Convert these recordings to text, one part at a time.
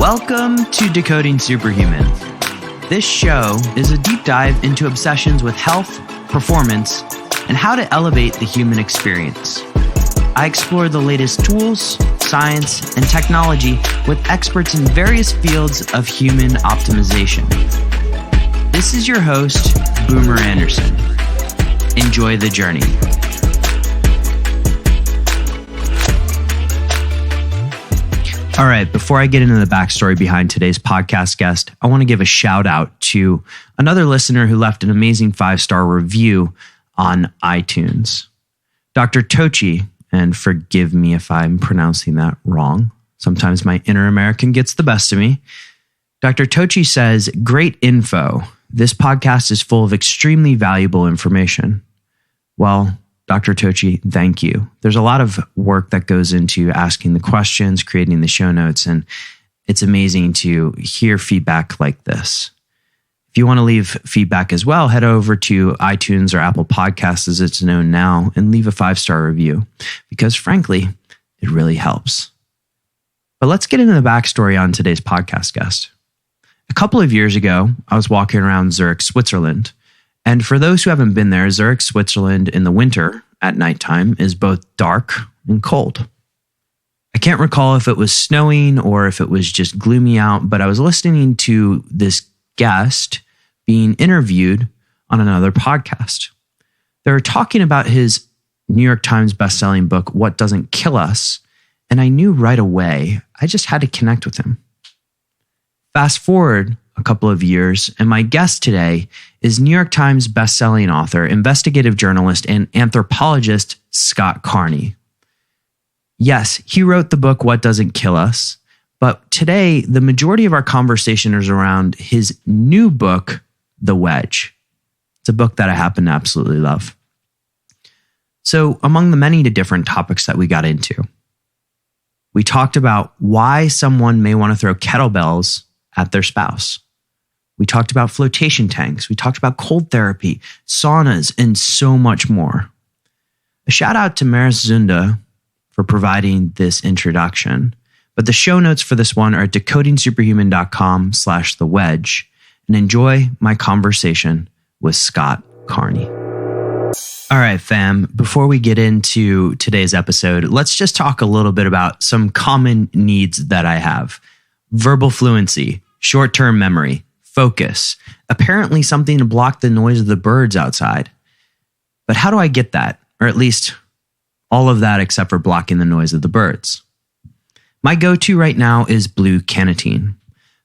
Welcome to Decoding Superhuman. This show is a deep dive into obsessions with health, performance, and how to elevate the human experience. I explore the latest tools, science, and technology with experts in various fields of human optimization. This is your host, Boomer Anderson. Enjoy the journey. All right, before I get into the backstory behind today's podcast guest, I want to give a shout out to another listener who left an amazing 5-star review on iTunes. Dr. Tochi, and forgive me if I'm pronouncing that wrong. Sometimes my inner American gets the best of me. Dr. Tochi says, great info. This podcast is full of extremely valuable information. Well, Dr. Tochi, thank you. There's a lot of work that goes into asking the questions, creating the show notes, and it's amazing to hear feedback like this. If you want to leave feedback as well, head over to iTunes or Apple Podcasts as it's known now and leave a 5-star review because frankly, it really helps. But let's get into the backstory on today's podcast guest. A couple of years ago, I was walking around Zurich, Switzerland. And for those who haven't been there, Zurich, Switzerland in the winter at nighttime is both dark and cold. I can't recall if it was snowing or if it was just gloomy out, but I was listening to this guest being interviewed on another podcast. They were talking about his New York Times bestselling book, What Doesn't Kill Us, and I knew right away I just had to connect with him. Fast forward a couple of years, and my guest today is New York Times bestselling author, investigative journalist, and anthropologist Scott Carney. Yes, he wrote the book What Doesn't Kill Us, but today the majority of our conversation is around his new book, The Wedge. It's a book that I happen to absolutely love. So among the many different topics that we got into, we talked about why someone may want to throw kettlebells at their spouse. We talked about flotation tanks. We talked about cold therapy, saunas, and so much more. A shout out to Maris Zunda for providing this introduction. But the show notes for this one are at decodingsuperhuman.com/the wedge, and enjoy my conversation with Scott Carney. All right, fam, before we get into today's episode, let's just talk a little bit about some common needs that I have. Verbal fluency, short-term memory, focus, apparently something to block the noise of the birds outside. But how do I get that? Or at least all of that except for blocking the noise of the birds. My go-to right now is blue carnitine.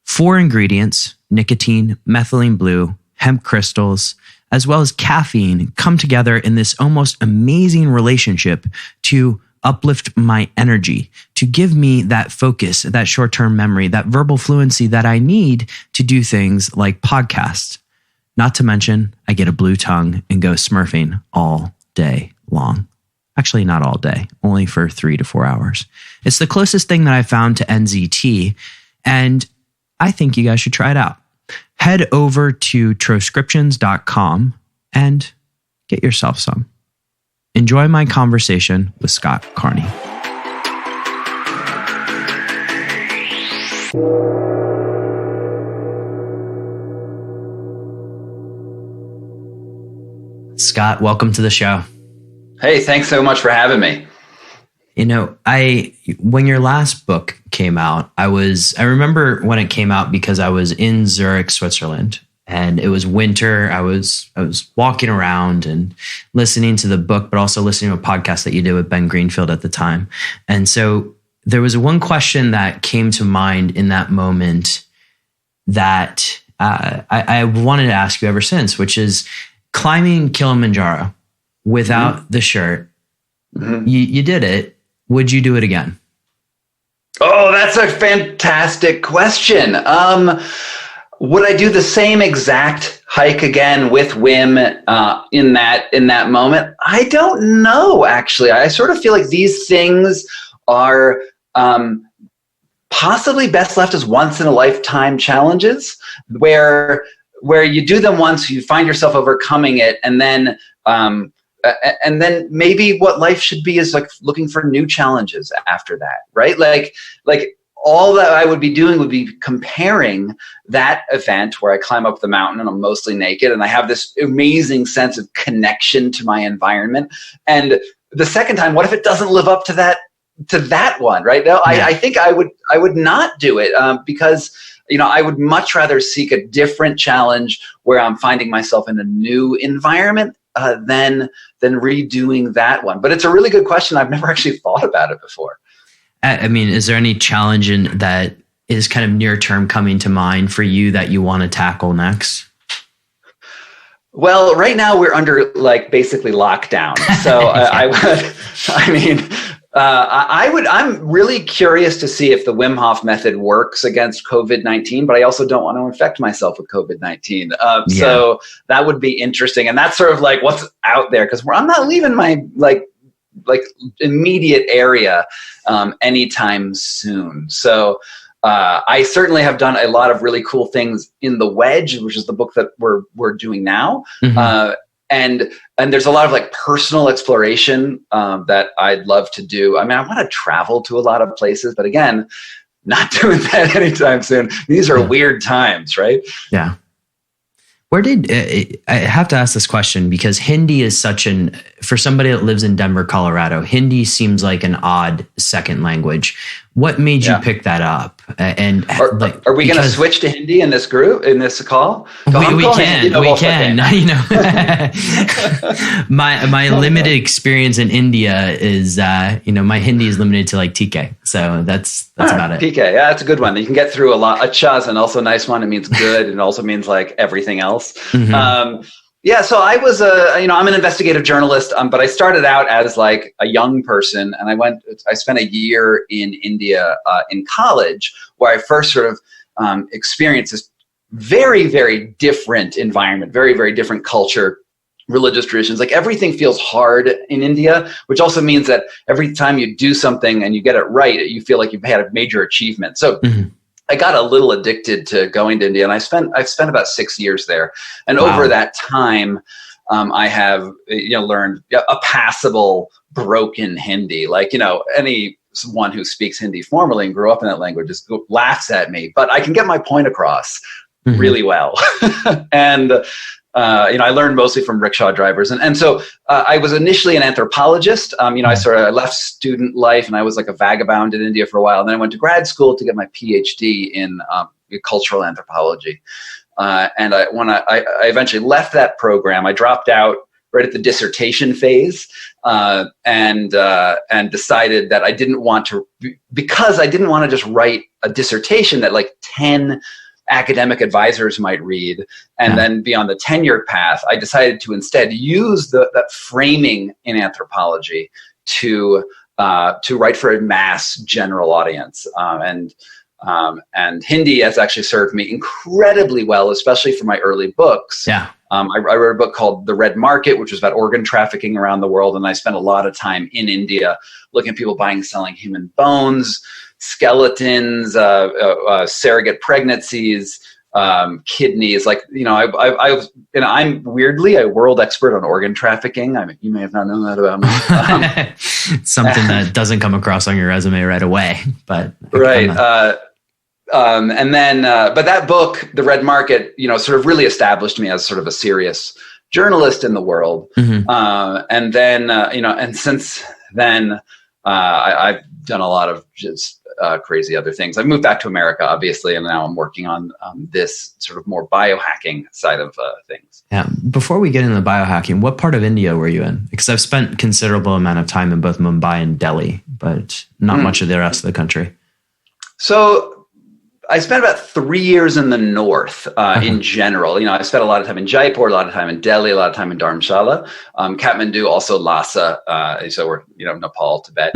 4 ingredients, nicotine, methylene blue, hemp crystals, as well as caffeine come together in this almost amazing relationship to uplift my energy, to give me that focus, that short-term memory, that verbal fluency that I need to do things like podcasts. Not to mention, I get a blue tongue and go smurfing all day long. Actually, not all day, only for 3 to 4 hours. It's the closest thing that I found to NZT, and I think you guys should try it out. Head over to troscriptions.com and get yourself some. Enjoy my conversation with Scott Carney. Scott, welcome to the show. Hey, thanks so much for having me. You know, when your last book came out, I remember when it came out because I was in Zurich, Switzerland, and it was winter. I was walking around and listening to the book, but also listening to a podcast that you did with Ben Greenfield at the time. And so there was one question that came to mind in that moment that I wanted to ask you ever since, which is climbing Kilimanjaro without the shirt. Mm-hmm. You did it. Would you do it again? Oh, that's a fantastic question. Would I do the same exact hike again with Wim in that moment? I don't know, actually. I sort of feel like these things are possibly best left as once in a lifetime challenges where you do them once, you find yourself overcoming it, and then maybe what life should be is like looking for new challenges after that, right? Like all that I would be doing would be comparing that event where I climb up the mountain and I'm mostly naked and I have this amazing sense of connection to my environment. And the second time, what if it doesn't live up to that one, right? No, I think I would not do it because, I would much rather seek a different challenge where I'm finding myself in a new environment than redoing that one. But it's a really good question. I've never actually thought about it before. I mean, is there any challenge that is kind of near term coming to mind for you that you want to tackle next? Well, right now we're under basically lockdown. So I'm really curious to see if the Wim Hof method works against COVID-19, but I also don't want to infect myself with COVID-19. So that would be interesting. And that's sort of what's out there because I'm not leaving my immediate area anytime soon. So I certainly have done a lot of really cool things in the Wedge, which is the book that we're doing now. Mm-hmm. And there's a lot of personal exploration that I'd love to do. I mean, I want to travel to a lot of places, but again, not doing that anytime soon. These are weird times, right? Yeah. Where did I have to ask this question because Hindi is for somebody that lives in Denver, Colorado, Hindi seems like an odd second language. What made you pick that up? And are we going to switch to Hindi in this group, in this call? We can. My limited experience in India is, my Hindi is limited to TK. So that's about it. PK. Yeah, that's a good one. You can get through a lot. Acha is an also nice one. It means good. And it also means everything else. Mm-hmm. So I was I'm an investigative journalist, but I started out as a young person, and I spent a year in India in college, where I first sort of experienced this very, very different environment, very, very different culture, religious traditions. Everything feels hard in India, which also means that every time you do something and you get it right, you feel like you've had a major achievement. So. Mm-hmm. I got a little addicted to going to India, and I've spent about 6 years there. And over that time, I have learned a passable, broken Hindi. Anyone who speaks Hindi formally and grew up in that language just laughs at me, but I can get my point across really well. And I learned mostly from rickshaw drivers. And so I was initially an anthropologist. I left student life and I was a vagabond in India for a while. And then I went to grad school to get my PhD in cultural anthropology. And when I eventually left that program, I dropped out right at the dissertation phase and decided that I didn't want to just write a dissertation that 10 academic advisors might read and then be on the tenure path. I decided to instead use that framing in anthropology to write for a mass general audience. And Hindi has actually served me incredibly well, especially for my early books. Yeah. I wrote a book called The Red Market, which was about organ trafficking around the world. And I spent a lot of time in India looking at people buying and selling human bones, skeletons, surrogate pregnancies, kidneys. I'm weirdly a world expert on organ trafficking. I mean, you may have not known that about me. Something that doesn't come across on your resume right away, but right. But that book, The Red Market, sort of really established me as sort of a serious journalist in the world. Mm-hmm. And since then, I've done a lot of just crazy other things. I've moved back to America, obviously, and now I'm working on this sort of more biohacking side of things. Yeah. Before we get into the biohacking, what part of India were you in? Because I've spent considerable amount of time in both Mumbai and Delhi, but not much of the rest of the country. So I spent about 3 years in the north in general. I spent a lot of time in Jaipur, a lot of time in Delhi, a lot of time in Dharamshala, Kathmandu, also Lhasa. So we're, Nepal, Tibet,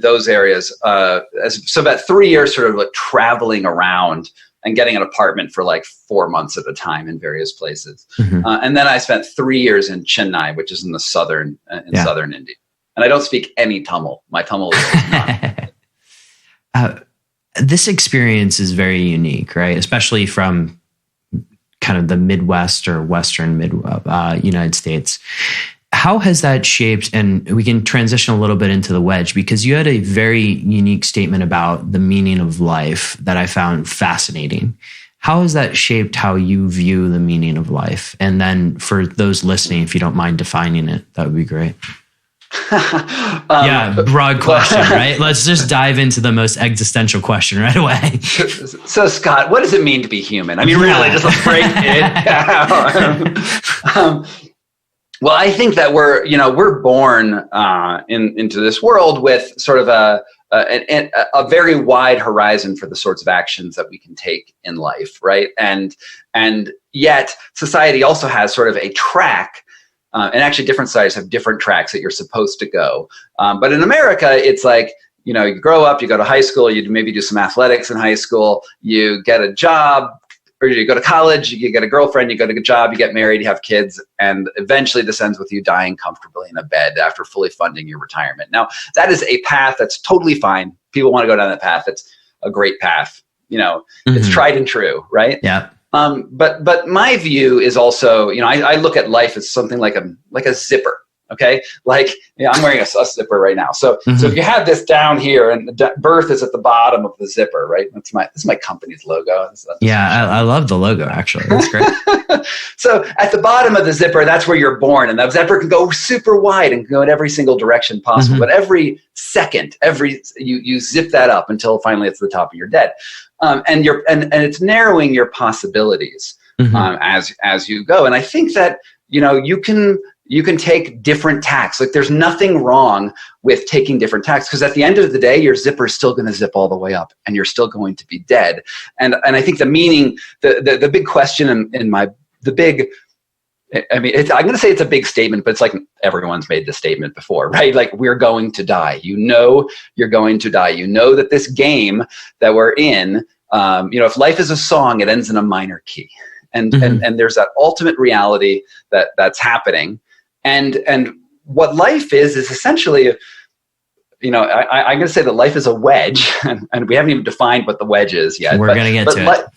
those areas. So about 3 years sort of traveling around and getting an apartment for 4 months at a time in various places. Mm-hmm. And then I spent 3 years in Chennai, which is in the southern India. And I don't speak any Tamil. My Tamil is not. This experience is very unique, right? Especially from kind of the Midwest or Western United States. How has that shaped, and we can transition a little bit into the wedge, because you had a very unique statement about the meaning of life that I found fascinating. How has that shaped how you view the meaning of life? And then for those listening, if you don't mind defining it, that would be great. Broad question, right? Let's just dive into the most existential question right away. So, Scott, what does it mean to be human? I mean, really, just let's break it down. Well, I think that we're born into this world with sort of a very wide horizon for the sorts of actions that we can take in life, right? And yet society also has sort of a track, and actually different societies have different tracks that you're supposed to go. But in America, it's like, you grow up, you go to high school, you maybe do some athletics in high school, you get a job, or you go to college, you get a girlfriend, you go to a job, you get married, you have kids, and eventually this ends with you dying comfortably in a bed after fully funding your retirement. Now, that is a path that's totally fine. People want to go down that path. It's a great path. It's tried and true, right? Yeah. But my view is also, I look at life as something like a zipper. Okay. Like, I'm wearing a zipper right now. So if you have this down here and the birth is at the bottom of the zipper, right? This is my company's logo. I love the logo, actually. That's great. So at the bottom of the zipper, that's where you're born. And that zipper can go super wide and go in every single direction possible. But every second, you zip that up until finally it's the top and you're dead. And it's narrowing your possibilities as you go. And I think that, you can take different tacks. Like, there's nothing wrong with taking different tacks, because at the end of the day, your zipper is still going to zip all the way up and you're still going to be dead. And I think the meaning, the big question I'm going to say it's a big statement, but it's like everyone's made this statement before, right? Like, we're going to die. You're going to die. That this game that we're in, if life is a song, it ends in a minor key. And there's that ultimate reality that's happening. And what life is essentially, I'm going to say that life is a wedge, and we haven't even defined what the wedge is yet. We're going to get to it.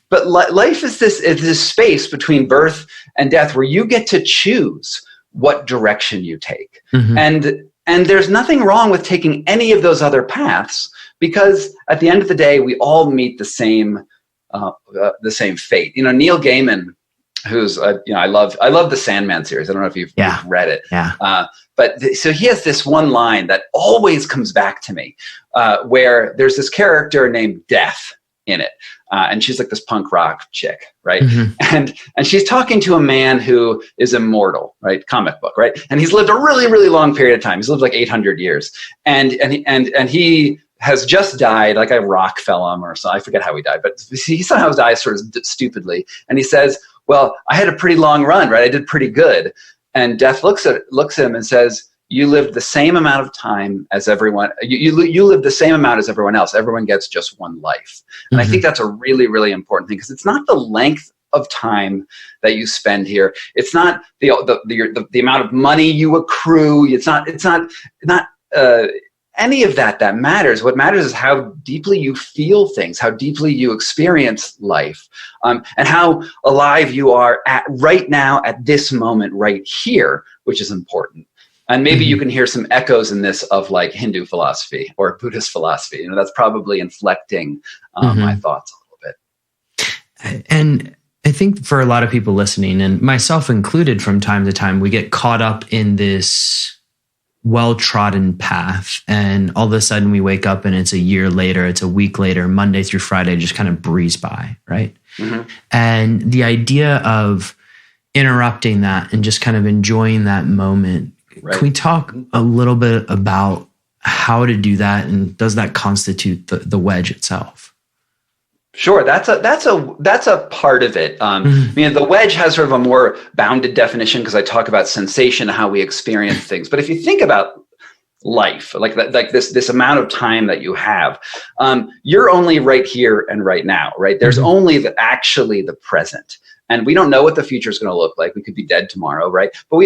But life is this space between birth and death where you get to choose what direction you take. And there's nothing wrong with taking any of those other paths, because at the end of the day, we all meet the same fate. Neil Gaiman, who's I love the Sandman series. I don't know if you've read it. Yeah. So he has this one line that always comes back to me, where there's this character named Death in it, and she's like this punk rock chick, right? And she's talking to a man who is immortal, right? Comic book, right? And he's lived a really, really long period of time. He's lived like 800 years, and he has just died, like a rock fell him or so. I forget how he died, but he somehow dies sort of stupidly. And he says, well, I had a pretty long run, right? I did pretty good. And Death looks at him and says, you lived the same amount of time as everyone. You lived the same amount as everyone else. Everyone gets just one life. And I think that's a really, really important thing, because it's not the length of time that you spend here. It's not the amount of money you accrue. It's not any of that matters. What matters is how deeply you feel things, how deeply you experience life, and how alive you are right now at this moment right here, which is important. And maybe you can hear some echoes in this of like Hindu philosophy or Buddhist philosophy. That's probably inflecting my thoughts a little bit. And I think for a lot of people listening, and myself included from time to time, we get caught up in this well-trodden path, and all of a sudden we wake up and it's a year later, it's a week later, Monday through Friday just kind of breeze by, right? And the idea of interrupting that and just kind of enjoying that moment, can we talk a little bit about how to do that, and does that constitute the wedge itself? Sure, that's a part of it. The wedge has sort of a more bounded definition, because I talk about sensation and how we experience things. But if you think about life, like this amount of time that you have, you're only right here and right now, right? There's only actually the present. And we don't know what the future is going to look like. We could be dead tomorrow, right? But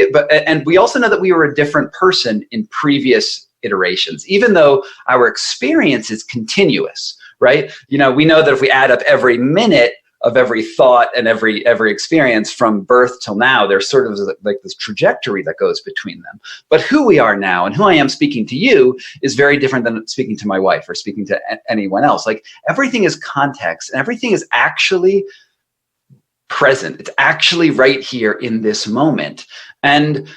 we also know that we were a different person in previous iterations, even though our experience is continuous. Right? We know that if we add up every minute every thought and every experience from birth till now. There's sort of like this trajectory that goes between them. But who we are now and who I am speaking to you is very different than speaking to my wife or speaking to anyone else. Like, everything is context, and everything is actually present. It's actually right here in this moment. And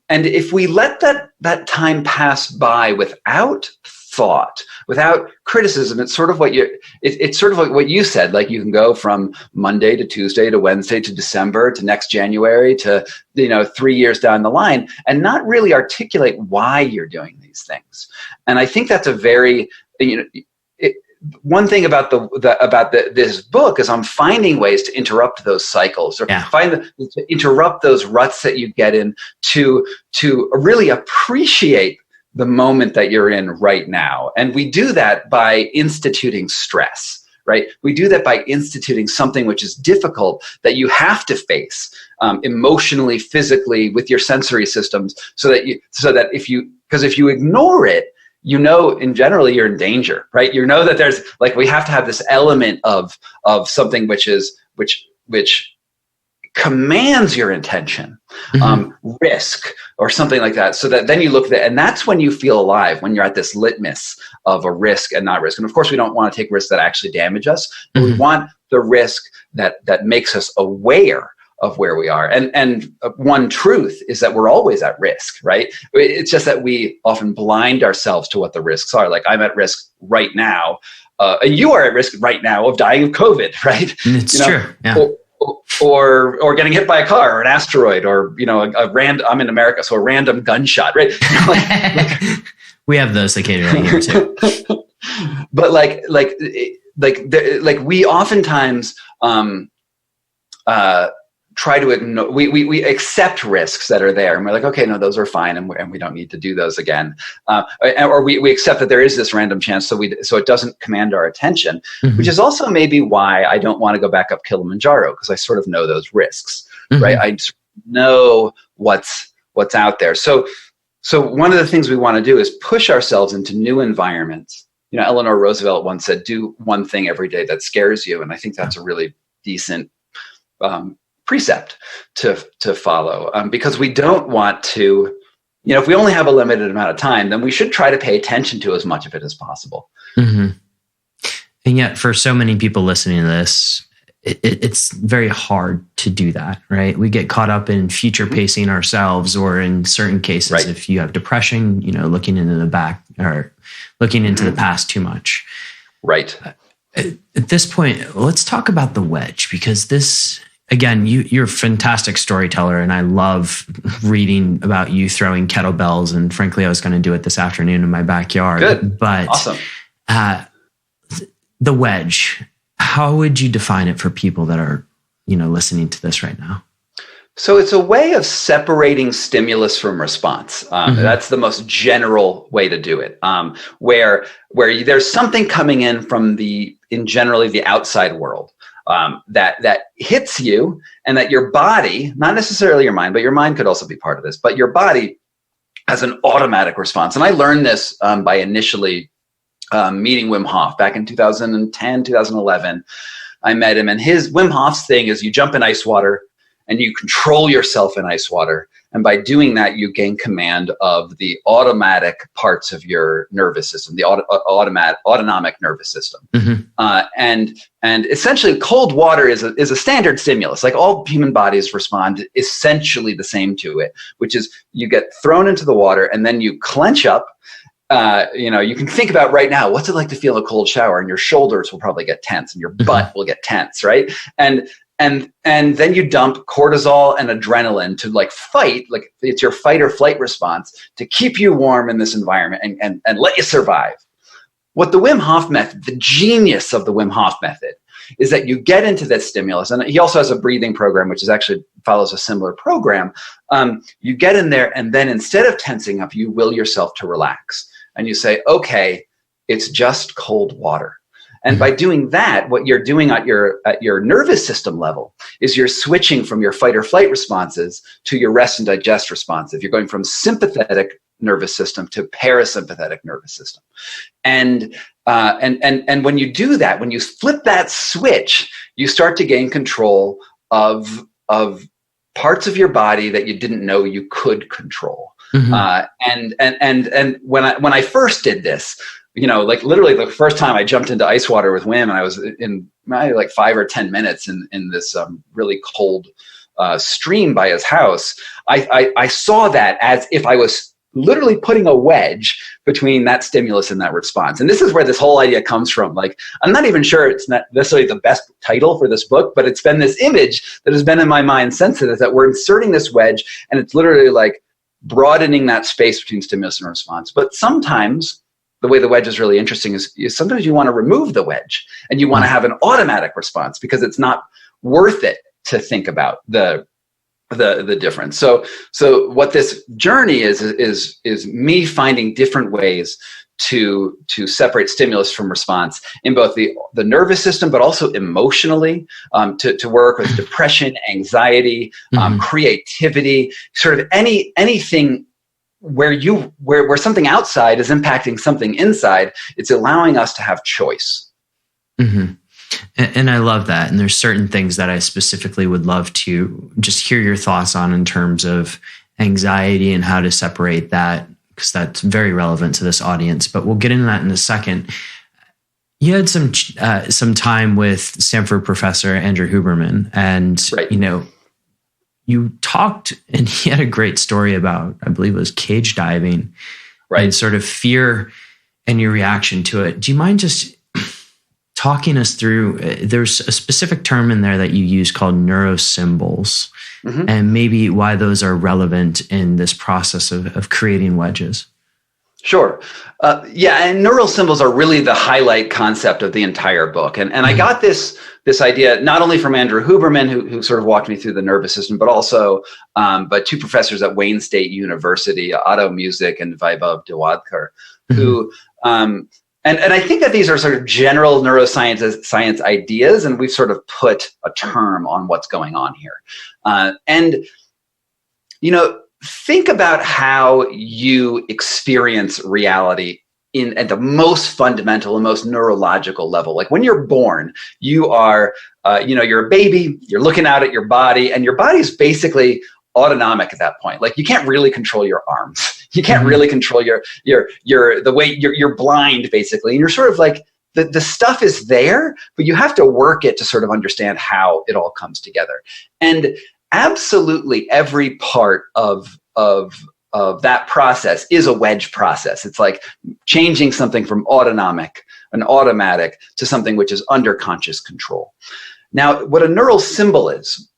if we let that time pass by without thought, without criticism, it's sort of what you said. Like, you can go from Monday to Tuesday to Wednesday to December to next January to 3 years down the line, and not really articulate why you're doing these things. And I think that's a very one thing about this book is I'm finding ways to interrupt those cycles, or to interrupt those ruts that you get in, to really appreciate the moment that you're in right now. And we do that by instituting stress, right? We do that by instituting something which is difficult, that you have to face emotionally, physically, with your sensory systems, so that if you ignore it, in generally you're in danger, right? That there's, like, we have to have this element of something which commands your attention, risk or something like that. So that then you look at it, and that's when you feel alive, when you're at this litmus of a risk and not risk. And of course, we don't want to take risks that actually damage us, but we want the risk that makes us aware of where we are. And one truth is that we're always at risk, right? It's just that we often blind ourselves to what the risks are. Like, I'm at risk right now, and you are at risk right now of dying of COVID, right? It's true. Yeah. Or getting hit by a car or an asteroid, or I'm in America, so a random gunshot, right? We have those occasionally here too. But like we oftentimes try to ignore, we accept risks that are there, and we're like, okay, no, those are fine, and we don't need to do those again, or we accept that there is this random chance, so it doesn't command our attention, which is also maybe why I don't want to go back up Kilimanjaro, because I sort of know those risks, right? I know what's out there. So one of the things we want to do is push ourselves into new environments. Eleanor Roosevelt once said, "Do one thing every day that scares you," and I think that's a really decent precept to follow, because we don't want to, if we only have a limited amount of time, then we should try to pay attention to as much of it as possible. And yet, for so many people listening to this, it's very hard to do that, right? We get caught up in future pacing ourselves, or in certain cases, right, if you have depression, looking into the back, or looking into the past too much. Right. At this point, let's talk about the Wedge, because this, again, you're a fantastic storyteller, and I love reading about you throwing kettlebells. And frankly, I was going to do it this afternoon in my backyard. Good. But awesome. The Wedge, how would you define it for people that are, listening to this right now? So it's a way of separating stimulus from response. That's the most general way to do it, where there's something coming in from generally the outside world. That hits you, and that your body, not necessarily your mind, but your mind could also be part of this, but your body has an automatic response. And I learned this by initially meeting Wim Hof back in 2010, 2011. I met him, and Wim Hof's thing is you jump in ice water and you control yourself in ice water. And by doing that, you gain command of the automatic parts of your nervous system, the autonomic nervous system. And essentially, cold water is a standard stimulus. Like, all human bodies respond essentially the same to it, which is you get thrown into the water and then you clench up. You can think about right now, what's it like to feel a cold shower, and your shoulders will probably get tense and your butt will get tense, right? And then you dump cortisol and adrenaline to fight, like it's your fight or flight response to keep you warm in this environment and let you survive. What the Wim Hof method, the genius of the Wim Hof method, is that you get into that stimulus. And he also has a breathing program, which follows a similar program. You get in there, and then instead of tensing up, you will yourself to relax. And you say, okay, it's just cold water. And by doing that, what you're doing at your nervous system level is you're switching from your fight or flight responses to your rest and digest responsive. You're going from sympathetic nervous system to parasympathetic nervous system. And And when you do that, when you flip that switch, you start to gain control of parts of your body that you didn't know you could control. And when I first did this, like literally the first time I jumped into ice water with Wim, and I was in like 5 or 10 minutes in this really cold stream by his house, I saw that as if I was literally putting a wedge between that stimulus and that response. And this is where this whole idea comes from. Like, I'm not even sure it's not necessarily the best title for this book, but it's been this image that has been in my mind since then, is that we're inserting this wedge, and it's literally like broadening that space between stimulus and response. But sometimes the way the wedge is really interesting is sometimes you want to remove the wedge and you want to have an automatic response because it's not worth it to think about the difference. So what this journey is me finding different ways to separate stimulus from response in both the nervous system, but also emotionally, to work with depression, anxiety, creativity, sort of anything where something outside is impacting something inside. It's allowing us to have choice. Mm-hmm. And I love that. And there's certain things that I specifically would love to just hear your thoughts on in terms of anxiety and how to separate that, because that's very relevant to this audience. But we'll get into that in a second. You had some time with Stanford professor Andrew Huberman, and right. You talked, and he had a great story about, I believe it was cage diving, right? And sort of fear and your reaction to it. Do you mind just talking us through, there's a specific term in there that you use called neurosymbols, and maybe why those are relevant in this process of creating wedges? Sure. And neural symbols are really the highlight concept of the entire book. And I got this idea not only from Andrew Huberman, who sort of walked me through the nervous system, but also but two professors at Wayne State University, Otto Music and Vaibhav Dewadkar, who and I think that these are sort of general science ideas, and we've sort of put a term on what's going on here. Think about how you experience reality at the most fundamental and most neurological level. Like when you're born, you are, you're a baby, you're looking out at your body, and your body's basically autonomic at that point. Like you can't really control your arms. You can't really control the way you're blind basically. And you're sort of like, the stuff is there, but you have to work it to sort of understand how it all comes together. And absolutely every part of that process is a wedge process. It's like changing something from automatic to something which is under conscious control. Now, what a neural symbol is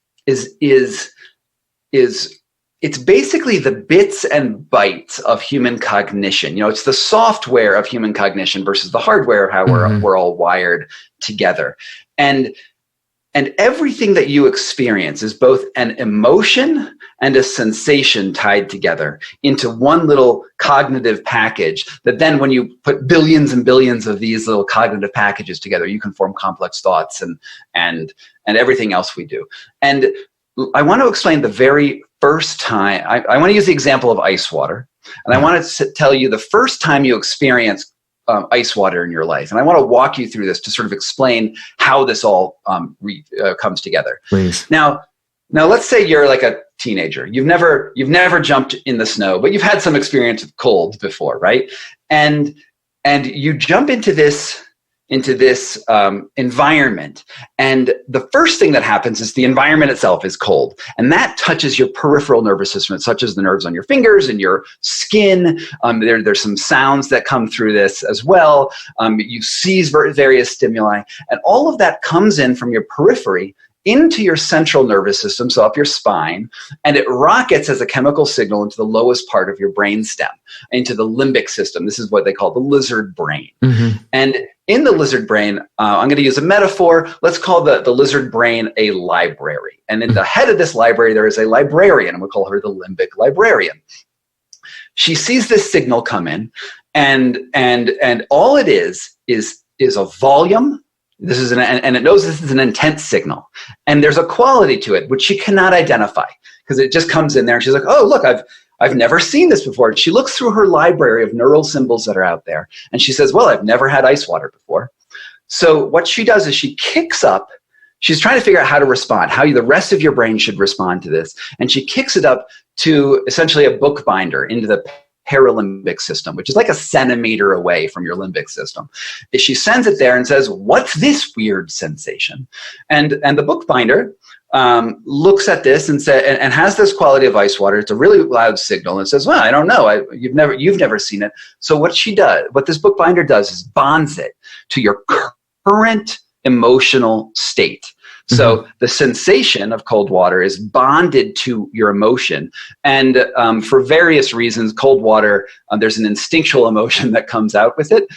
it's basically the bits and bytes of human cognition. It's the software of human cognition versus the hardware of how we're all wired together. And everything that you experience is both an emotion and a sensation tied together into one little cognitive package that then when you put billions and billions of these little cognitive packages together, you can form complex thoughts and everything else we do. And I want to explain the very first time, I want to use the example of ice water. And I want to tell you the first time you experience ice water in your life. And I want to walk you through this to sort of explain how this all comes together. Please. Now let's say you're like a teenager. You've never jumped in the snow, but you've had some experience with cold before, right? And you jump into this environment. And the first thing that happens is the environment itself is cold. And that touches your peripheral nervous system. It touches the nerves on your fingers and your skin. There's some sounds that come through this as well. You seize various stimuli. And all of that comes in from your periphery into your central nervous system, so up your spine, and it rockets as a chemical signal into the lowest part of your brainstem, into the limbic system. This is what they call the lizard brain. And in the lizard brain, I'm going to use a metaphor. Let's call the lizard brain a library. And in the head of this library, there is a librarian, and we'll call her the limbic librarian. She sees this signal come in, and all it is a volume. This is and it knows this is an intense signal, and there's a quality to it which she cannot identify because it just comes in there, and she's like, "Oh, look, I've I've never seen this before. And she looks through her library of neural symbols that are out there. And she says, well, I've never had ice water before. So what she does is she kicks up. She's trying to figure out how to respond, how the rest of your brain should respond to this. And she kicks it up to essentially a bookbinder into the paralimbic system, which is like a centimeter away from your limbic system. She sends it there and says, what's this weird sensation? And the bookbinder looks at this and has this quality of ice water. It's a really loud signal, and says, well, I don't know. You've never seen it. So what this bookbinder does is bonds it to your current emotional state. So the sensation of cold water is bonded to your emotion. And for various reasons, cold water, there's an instinctual emotion that comes out with it,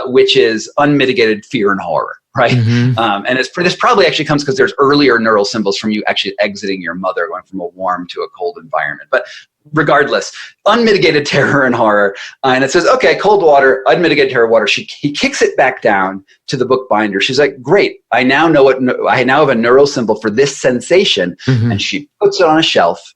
which is unmitigated fear and horror, right? And this probably actually comes because there's earlier neural symbols from you actually exiting your mother, going from a warm to a cold environment. But regardless, unmitigated terror and horror. And it says, okay, cold water, unmitigated terror water. He kicks it back down to the bookbinder. She's like, great, I now have a neural symbol for this sensation. And she puts it on a shelf,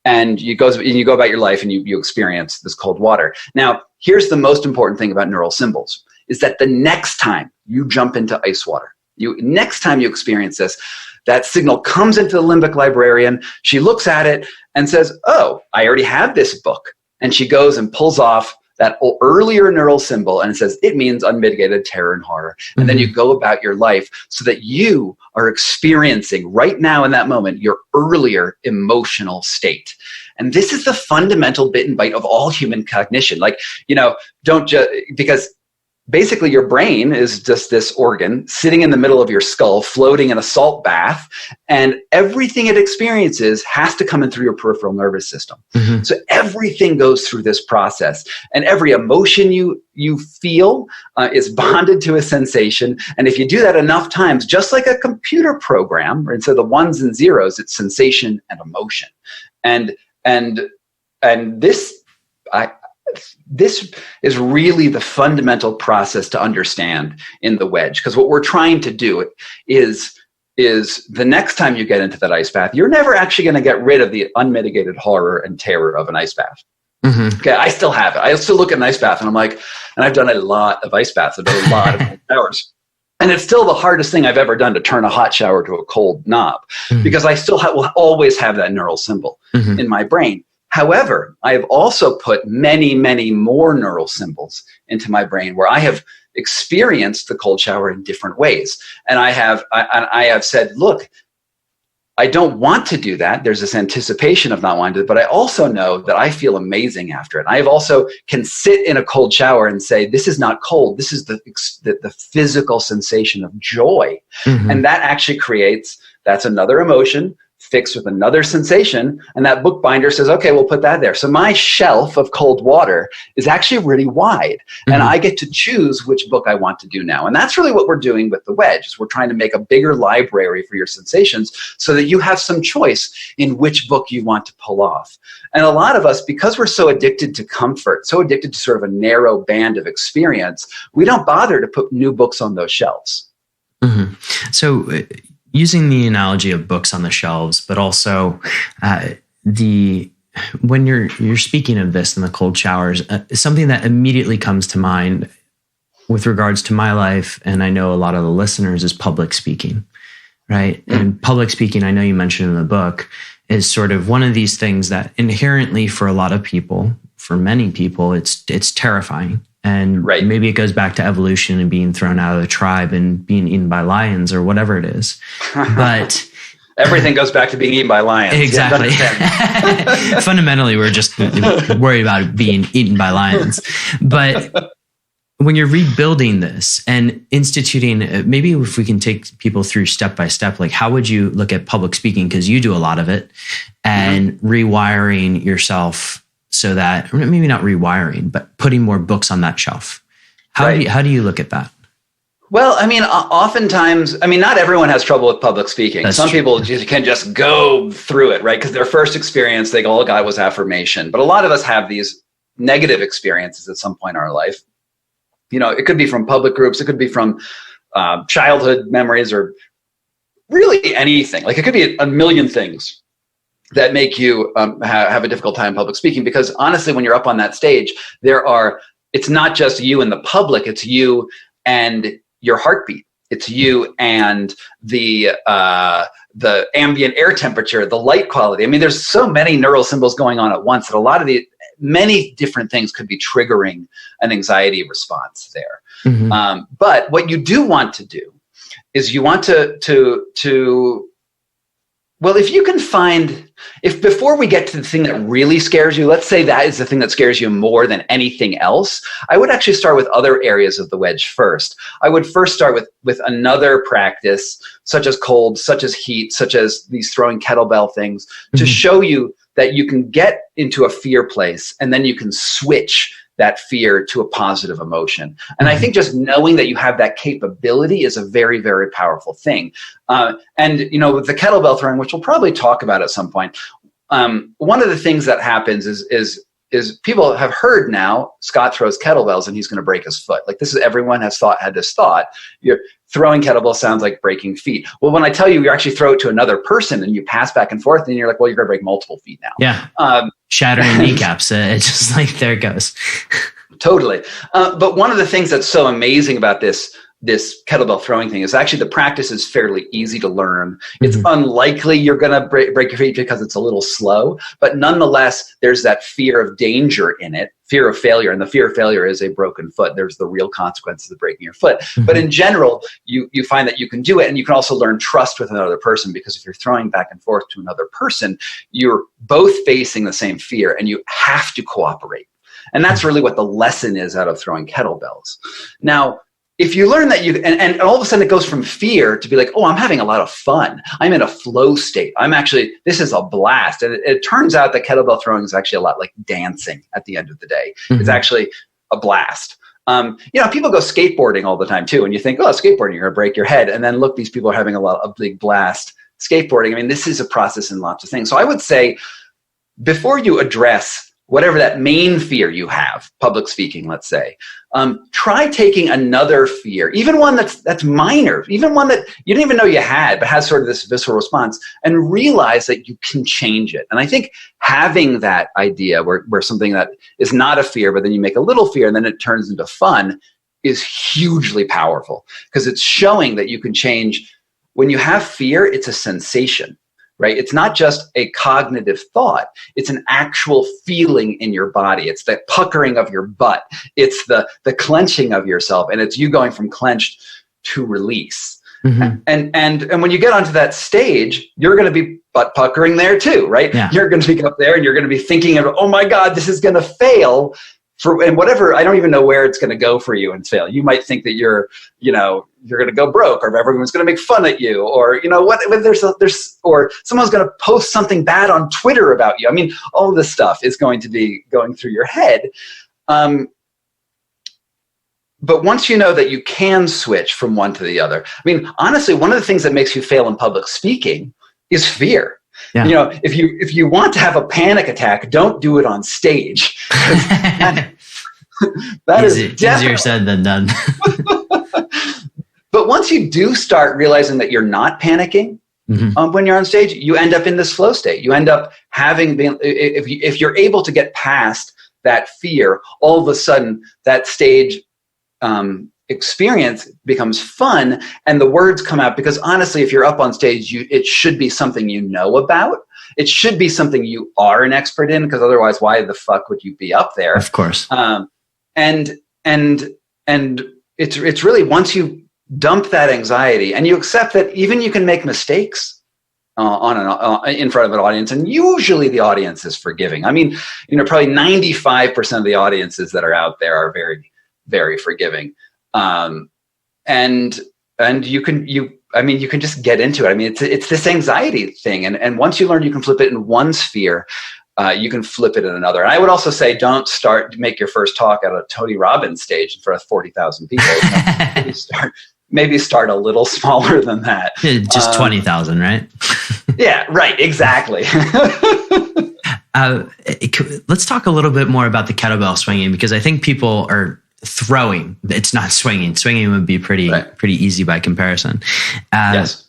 and you go about your life, and you experience this cold water. Now, here's the most important thing about neural symbols, is that the next time you jump into ice water, next time you experience this, that signal comes into the limbic librarian. She looks at it and says, oh, I already have this book. And she goes and pulls off that earlier neural symbol, and it says, it means unmitigated terror and horror. And then you go about your life so that you are experiencing right now in that moment your earlier emotional state. And this is the fundamental bit and bite of all human cognition. Like, don't just, because basically your brain is just this organ sitting in the middle of your skull, floating in a salt bath, and everything it experiences has to come in through your peripheral nervous system. So everything goes through this process, and every emotion you feel is bonded to a sensation. And if you do that enough times, just like a computer program, instead of the ones and zeros, it's sensation and emotion. And this is really the fundamental process to understand in the Wedge, because what we're trying to do is the next time you get into that ice bath, you're never actually going to get rid of the unmitigated horror and terror of an ice bath. Okay, I still have it. I still look at an ice bath, and I'm like, and I've done a lot of ice baths. I've done a lot of showers. And it's still the hardest thing I've ever done to turn a hot shower to a cold knob, because I still will always have that neural symbol in my brain. However, I have also put many, many more neural symbols into my brain where I have experienced the cold shower in different ways. And I have said, look, I don't want to do that. There's this anticipation of not wanting to, but I also know that I feel amazing after it. I have also can sit in a cold shower and say, this is not cold. This is the physical sensation of joy. And that actually that's another emotion fixed with another sensation, and that bookbinder says, okay, we'll put that there. So my shelf of cold water is actually really wide, and I get to choose which book I want to do now. And that's really what we're doing with the Wedge, is we're trying to make a bigger library for your sensations so that you have some choice in which book you want to pull off. And a lot of us, because we're so addicted to comfort, so addicted to sort of a narrow band of experience, we don't bother to put new books on those shelves. So using the analogy of books on the shelves, but also when you're speaking of this in the cold showers, something that immediately comes to mind with regards to my life, and I know a lot of the listeners, is public speaking, right? And public speaking, I know you mentioned in the book, is sort of one of these things that inherently for a lot of people, for many people, it's terrifying. And maybe it goes back to evolution and being thrown out of the tribe and being eaten by lions or whatever it is. But everything goes back to being eaten by lions. Exactly. Fundamentally, we're just worried about being eaten by lions. But when you're rebuilding this and instituting, maybe if we can take people through step by step, like how would you look at public speaking? Because you do a lot of it, and rewiring yourself so that, maybe not rewiring, but putting more books on that shelf. How do you look at that? Well, I mean, oftentimes, not everyone has trouble with public speaking. That's Some true. people can just go through it, right? Because their first experience, they go, all it got was affirmation. But a lot of us have these negative experiences at some point in our life. It could be from public groups. It could be from childhood memories, or really anything. Like, it could be a million things. that make you have a difficult time public speaking. Because honestly, when you're up on that stage, it's not just you and the public, it's you and your heartbeat. It's you and the ambient air temperature, the light quality. I mean, there's so many neural symbols going on at once that many different things could be triggering an anxiety response there. Mm-hmm. But what you do want to do is you want to well, if you can if before we get to the thing that really scares you, let's say that is the thing that scares you more than anything else, I would actually start with other areas of the wedge first. I would first start with another practice, such as cold, such as heat, such as these throwing kettlebell things, to show you that you can get into a fear place and then you can switch that fear to a positive emotion. And I think just knowing that you have that capability is a very, very powerful thing. And, with the kettlebell throwing, which we'll probably talk about at some point, one of the things that happens is people have heard now, Scott throws kettlebells and he's going to break his foot. Like everyone has had this thought, you're throwing kettlebell sounds like breaking feet. Well, when I tell you actually throw it to another person and you pass back and forth, and you're like, well, you're going to break multiple feet now. Yeah. Shattering kneecaps. It's just like, there it goes. Totally. But one of the things that's so amazing about this kettlebell throwing thing is actually the practice is fairly easy to learn. It's unlikely you're going to break your feet because it's a little slow, but nonetheless, there's that fear of danger in it, fear of failure. And the fear of failure is a broken foot. There's the real consequences of breaking your foot. But in general, you find that you can do it. And you can also learn trust with another person, because if you're throwing back and forth to another person, you're both facing the same fear and you have to cooperate. And that's really what the lesson is out of throwing kettlebells. Now, if you learn that and all of a sudden it goes from fear to be like, oh, I'm having a lot of fun. I'm in a flow state. This is a blast. And it turns out that kettlebell throwing is actually a lot like dancing at the end of the day. It's actually a blast. People go skateboarding all the time too. And you think, oh, skateboarding, you're going to break your head. And then look, these people are having a big blast skateboarding. I mean, this is a process in lots of things. So I would say before you address whatever that main fear you have, public speaking, let's say, try taking another fear, even one that's minor, even one that you didn't even know you had, but has sort of this visceral response, and realize that you can change it. And I think having that idea where something that is not a fear, but then you make a little fear and then it turns into fun, is hugely powerful, because it's showing that you can change. When you have fear, it's a sensation. Right? It's not just a cognitive thought. It's an actual feeling in your body. It's the puckering of your butt. It's the clenching of yourself. And it's you going from clenched to release. And when you get onto that stage, you're going to be butt puckering there too, right? Yeah. You're going to be up there and you're going to be thinking of, oh my God, this is going to fail. And whatever, I don't even know where it's going to go for you and fail. You might think that you're going to go broke, or everyone's going to make fun at you, or or someone's going to post something bad on Twitter about you. I mean, all this stuff is going to be going through your head. But once you know that you can switch from one to the other, I mean, honestly, one of the things that makes you fail in public speaking is fear. Yeah. If you want to have a panic attack, don't do it on stage. that is easier said than done. But once you do start realizing that you're not panicking when you're on stage, you end up in this flow state. You end up if you're able to get past that fear, all of a sudden that stage experience becomes fun, and the words come out, because honestly, if you're up on stage, it should be something you know about. It should be something you are an expert in, because otherwise, why the fuck would you be up there? Of course. And it's really, once you dump that anxiety and you accept that even you can make mistakes in front of an audience, and usually the audience is forgiving. I mean, probably 95% of the audiences that are out there are very, very forgiving. And you can just get into it. I mean, it's this anxiety thing. And once you learn you can flip it in one sphere, you can flip it in another. And I would also say, don't make your first talk at a Tony Robbins stage in front of 40,000 people. maybe start a little smaller than that. Just 20,000, right? Yeah, right. Exactly. Let's talk a little bit more about the kettlebell swinging, because I think people are throwing. It's not swinging. Swinging would be pretty easy by comparison. Yes.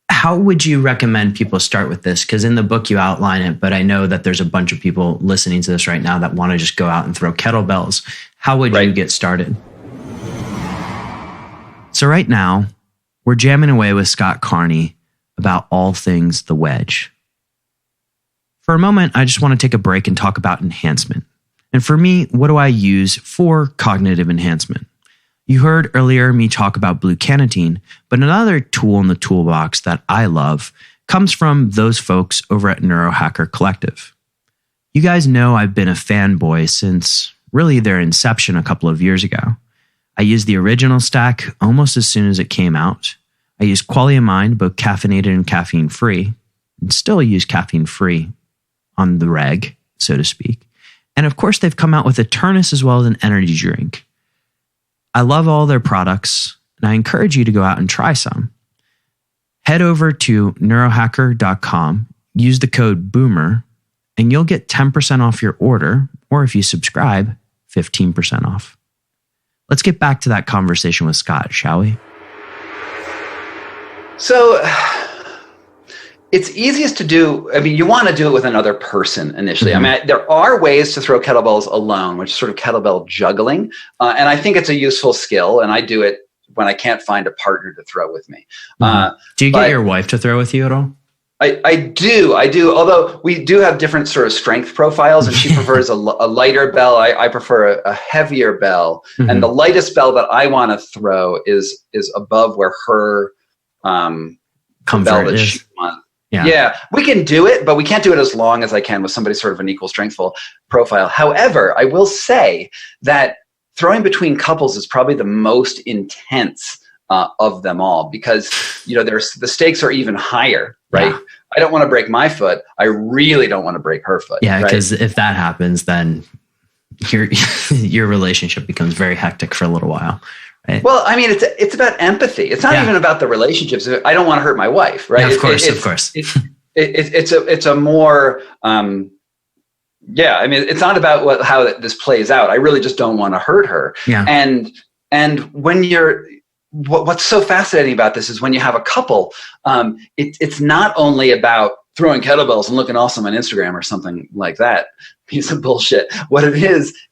How would you recommend people start with this? Because in the book you outline it, but I know that there's a bunch of people listening to this right now that want to just go out and throw kettlebells. How would you get started? So right now, we're jamming away with Scott Carney about all things the Wedge. For a moment, I just want to take a break and talk about enhancement. And for me, what do I use for cognitive enhancement? You heard earlier me talk about blue carnitine, but another tool in the toolbox that I love comes from those folks over at Neurohacker Collective. You guys know I've been a fanboy since really their inception a couple of years ago. I used the original stack almost as soon as it came out. I used Quality of Mind, both caffeinated and caffeine-free, and still use caffeine-free on the reg, so to speak. And of course, they've come out with a Turnus as well as an energy drink. I love all their products, and I encourage you to go out and try some. Head over to neurohacker.com, use the code BOOMER, and you'll get 10% off your order, or if you subscribe, 15% off. Let's get back to that conversation with Scott, shall we? So it's easiest to do. I mean, you want to do it with another person initially. Mm-hmm. I mean, there are ways to throw kettlebells alone, which is sort of kettlebell juggling. And I think it's a useful skill. And I do it when I can't find a partner to throw with me. Mm-hmm. Do you get your wife to throw with you at all? I do. Although we do have different sort of strength profiles, and she prefers a lighter bell. I prefer a heavier bell. Mm-hmm. And the lightest bell that I want to throw is above where her comfort is. She wants. Yeah, we can do it, but we can't do it as long as I can with somebody sort of an equal strengthful profile. However, I will say that throwing between couples is probably the most intense of them all, because the stakes are even higher, right? Yeah. I don't want to break my foot. I really don't want to break her foot. Yeah, because if that happens, then your relationship becomes very hectic for a little while. Right? Well, I mean, it's about empathy. It's not even about the relationships. I don't want to hurt my wife, right? Yeah, of course. It's a more, I mean, it's not about how this plays out. I really just don't want to hurt her. Yeah. And when what's so fascinating about this is when you have a couple, it's not only about throwing kettlebells and looking awesome on Instagram or something like that. Piece of bullshit. What it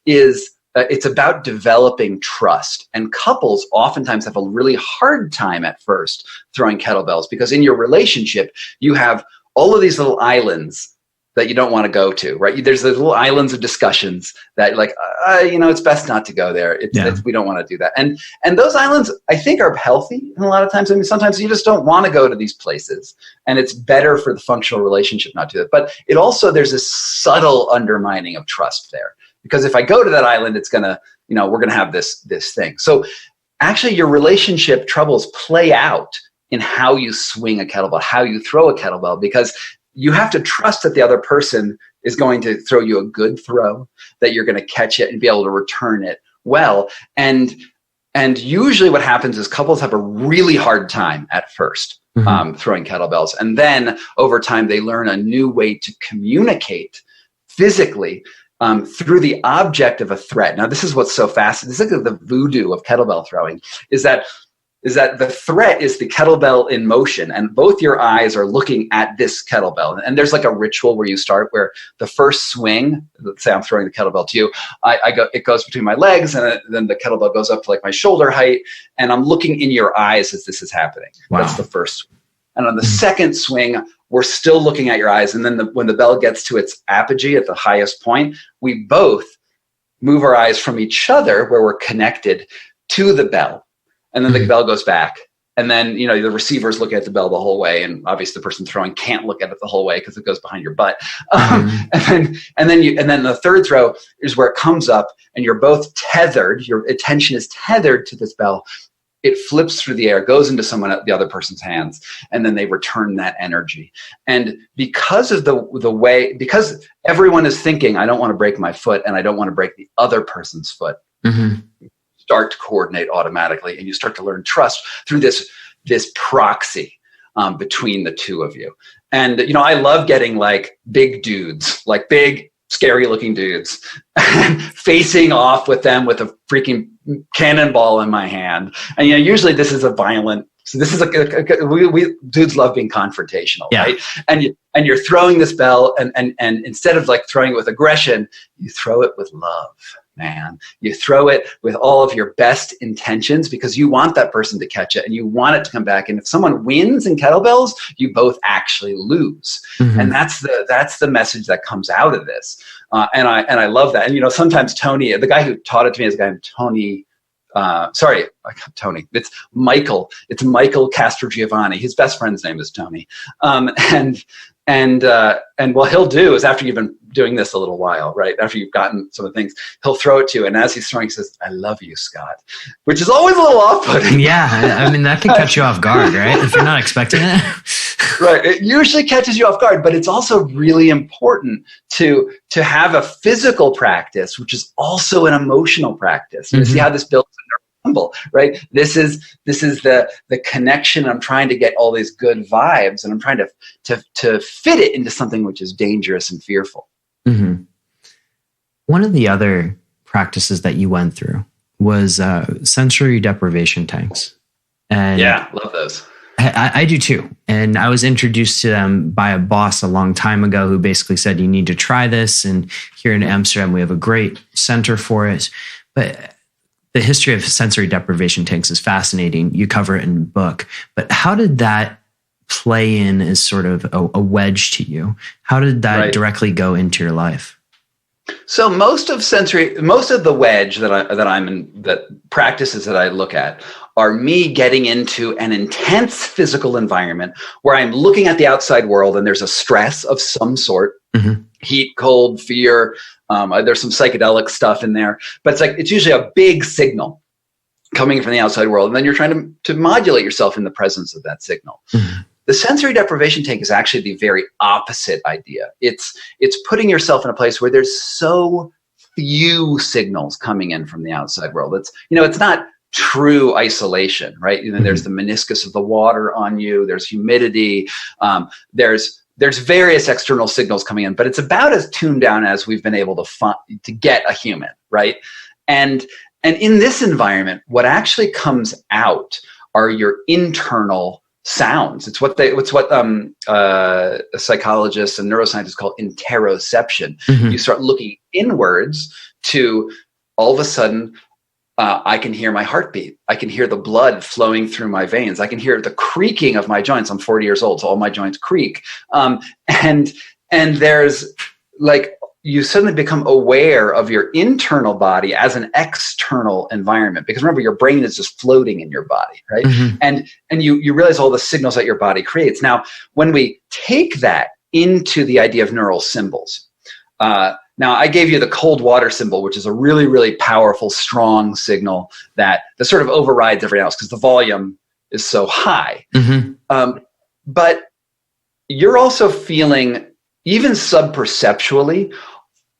is it's about developing trust. And couples oftentimes have a really hard time at first throwing kettlebells, because in your relationship, you have all of these little islands that you don't want to go to, right? There's those little islands of discussions that it's best not to go there. We don't want to do that. And those islands, I think, are healthy. And a lot of times, I mean, sometimes you just don't want to go to these places, and it's better for the functional relationship not to do that. But it also, there's this subtle undermining of trust there. Because if I go to that island, it's gonna, we're gonna have this thing. So actually, your relationship troubles play out in how you swing a kettlebell, how you throw a kettlebell, because you have to trust that the other person is going to throw you a good throw, that you're going to catch it and be able to return it well. And usually what happens is couples have a really hard time at first throwing kettlebells. And then over time, they learn a new way to communicate physically through the object of a threat. Now, this is what's so fascinating. This is like the voodoo of kettlebell throwing, is that the threat is the kettlebell in motion, and both your eyes are looking at this kettlebell. And there's like a ritual where you start, where the first swing, let's say I'm throwing the kettlebell to you, it goes between my legs, and then the kettlebell goes up to like my shoulder height, and I'm looking in your eyes as this is happening. Wow. That's the first swing. And on the second swing, we're still looking at your eyes. And then when the bell gets to its apogee at the highest point, we both move our eyes from each other, where we're connected, to the bell. And then the bell goes back. And then, the receiver's looking at the bell the whole way. And obviously the person throwing can't look at it the whole way because it goes behind your butt. And then the third throw is where it comes up and you're both tethered. Your attention is tethered to this bell. It flips through the air, goes into the other person's hands, and then they return that energy. And because of the way, because everyone is thinking, I don't want to break my foot and I don't want to break the other person's foot, start to coordinate automatically, and you start to learn trust through this proxy between the two of you. And I love getting like big dudes, like big scary looking dudes, facing off with them with a freaking cannonball in my hand. And usually this is a violent So this is we dudes love being confrontational, Yeah. right? And you're throwing this bell, and instead of like throwing it with aggression, you throw it with love, man. You throw it with all of your best intentions because you want that person to catch it and you want it to come back. And if someone wins in kettlebells, you both actually lose. Mm-hmm. And that's the message that comes out of this. And I love that. And sometimes Tony, the guy who taught it to me is a guy named Tony. Tony. It's Michael. It's Michael Castrogiovanni. His best friend's name is Tony. And what he'll do is, after you've been doing this a little while, right? After you've gotten some of the things, he'll throw it to you. And as he's throwing, he says, "I love you, Scott," which is always a little off-putting. Yeah. I mean, that can catch you off guard, right? If you're not expecting it. Right. It usually catches you off guard, but it's also really important to have a physical practice, which is also an emotional practice. You see how this builds a neural symbol, right? This is the connection. I'm trying to get all these good vibes, and I'm trying to fit it into something which is dangerous and fearful. Mm-hmm. One of the other practices that you went through was sensory deprivation tanks. And yeah, love those. I do too. And I was introduced to them by a boss a long time ago who basically said, you need to try this. And here in Amsterdam, we have a great center for it. But the history of sensory deprivation tanks is fascinating. You cover it in the book. But how did that play in as sort of a wedge to you? How did that directly go into your life? So most of the wedge that practices that I look at are me getting into an intense physical environment where I'm looking at the outside world and there's a stress of some sort, heat, cold, fear. There's some psychedelic stuff in there, but it's usually a big signal coming from the outside world. And then you're trying to modulate yourself in the presence of that signal. Mm-hmm. The sensory deprivation tank is actually the very opposite idea. It's putting yourself in a place where there's so few signals coming in from the outside world. It's not true isolation, right? There's the meniscus of the water on you. There's humidity. There's various external signals coming in, but it's about as tuned down as we've been able to get a human, right? And in this environment, what actually comes out are your internal sounds. It's what psychologists and neuroscientists call interoception. Mm-hmm. You start looking inwards to all of a sudden, I can hear my heartbeat. I can hear the blood flowing through my veins. I can hear the creaking of my joints. I'm 40 years old, so all my joints creak. And there's you suddenly become aware of your internal body as an external environment, because remember, your brain is just floating in your body, right? Mm-hmm. And you realize all the signals that your body creates. Now, when we take that into the idea of neural symbols, now I gave you the cold water symbol, which is a really, really powerful, strong signal that sort of overrides everything else because the volume is so high. Mm-hmm. But you're also feeling, even subperceptually,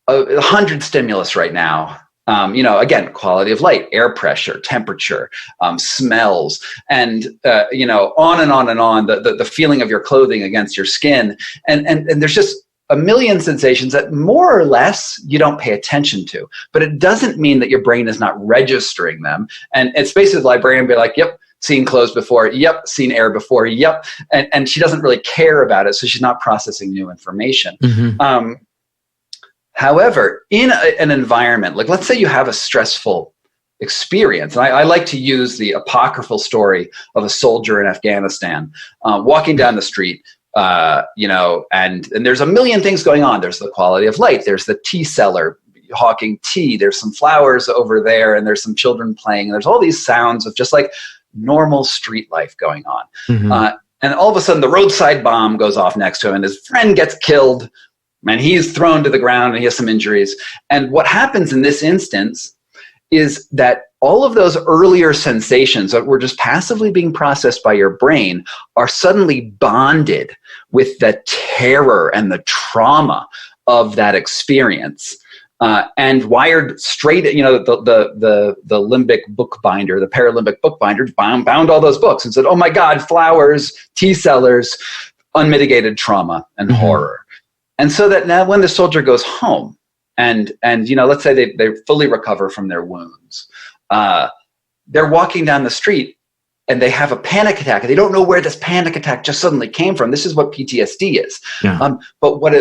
100 stimulus right now. Again, quality of light, air pressure, temperature, smells, and on and on and on. The feeling of your clothing against your skin, and there's just a million sensations that more or less you don't pay attention to. But it doesn't mean that your brain is not registering them. And it's basically the librarian be like, "Yep, seen clothes before. Yep, seen air before. Yep," and she doesn't really care about it, so she's not processing new information. Mm-hmm. However, in an environment, let's say you have a stressful experience, and I like to use the apocryphal story of a soldier in Afghanistan walking down the street, and there's a million things going on. There's the quality of light. There's the tea seller hawking tea. There's some flowers over there, and there's some children playing. And there's all these sounds of just normal street life going on. Mm-hmm. And all of a sudden, the roadside bomb goes off next to him, and his friend gets killed. And he's thrown to the ground and he has some injuries. And what happens in this instance is that all of those earlier sensations that were just passively being processed by your brain are suddenly bonded with the terror and the trauma of that experience. And wired straight, the limbic bookbinder, the paralimbic bookbinder bound all those books and said, "Oh my God, flowers, tea sellers, unmitigated trauma and mm-hmm. horror." And so that now when the soldier goes home and let's say they fully recover from their wounds, they're walking down the street and they have a panic attack, and they don't know where this panic attack just suddenly came from. This is what PTSD is. Yeah. But what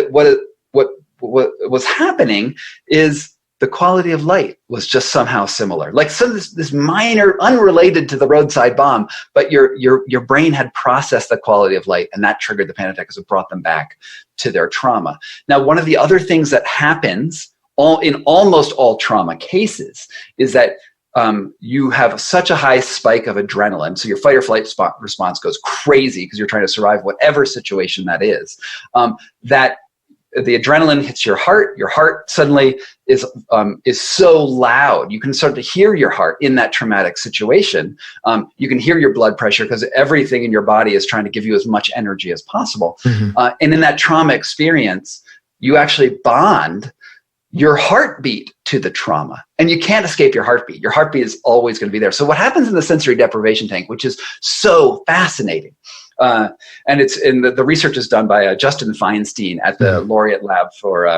was happening is the quality of light was just somehow similar. Like this minor, unrelated to the roadside bomb, but your brain had processed the quality of light, and that triggered the panic attack because it brought them back to their trauma. Now, one of the other things that happens in almost all trauma cases is that you have such a high spike of adrenaline. So your fight or flight response goes crazy because you're trying to survive whatever situation that is, that the adrenaline hits your heart. Your heart suddenly is so loud. You can start to hear your heart in that traumatic situation. You can hear your blood pressure because everything in your body is trying to give you as much energy as possible. Mm-hmm. And in that trauma experience, you actually bond your heartbeat to the trauma, and you can't escape your heartbeat. Your heartbeat is always going to be there. So what happens in the sensory deprivation tank, which is so fascinating, and it's in the research is done by Justin Feinstein at the Laureate Lab for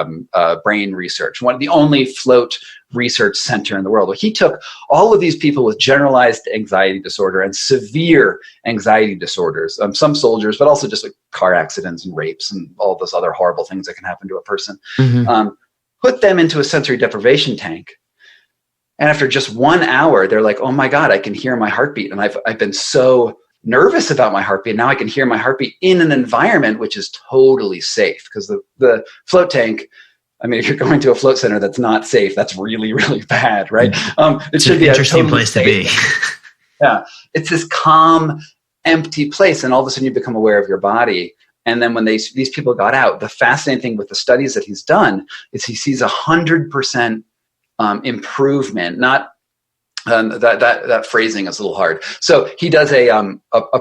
Brain Research, one of the only float research center in the world. Well, he took all of these people with generalized anxiety disorder and severe anxiety disorders, some soldiers, but also just like car accidents and rapes and all those other horrible things that can happen to a person. Mm-hmm. Put them into a sensory deprivation tank. And after just 1 hour, they're like, oh my God, I can hear my heartbeat. And I've been so nervous about my heartbeat. Now I can hear my heartbeat in an environment which is totally safe. Because the float tank, I mean, if you're going to a float center that's not safe, that's really, really bad, right? It should be an interesting place to be. Yeah. It's this calm, empty place. And all of a sudden you become aware of your body. And then when these people got out, the fascinating thing with the studies that he's done is he sees 100% improvement. Not that phrasing is a little hard. So he does a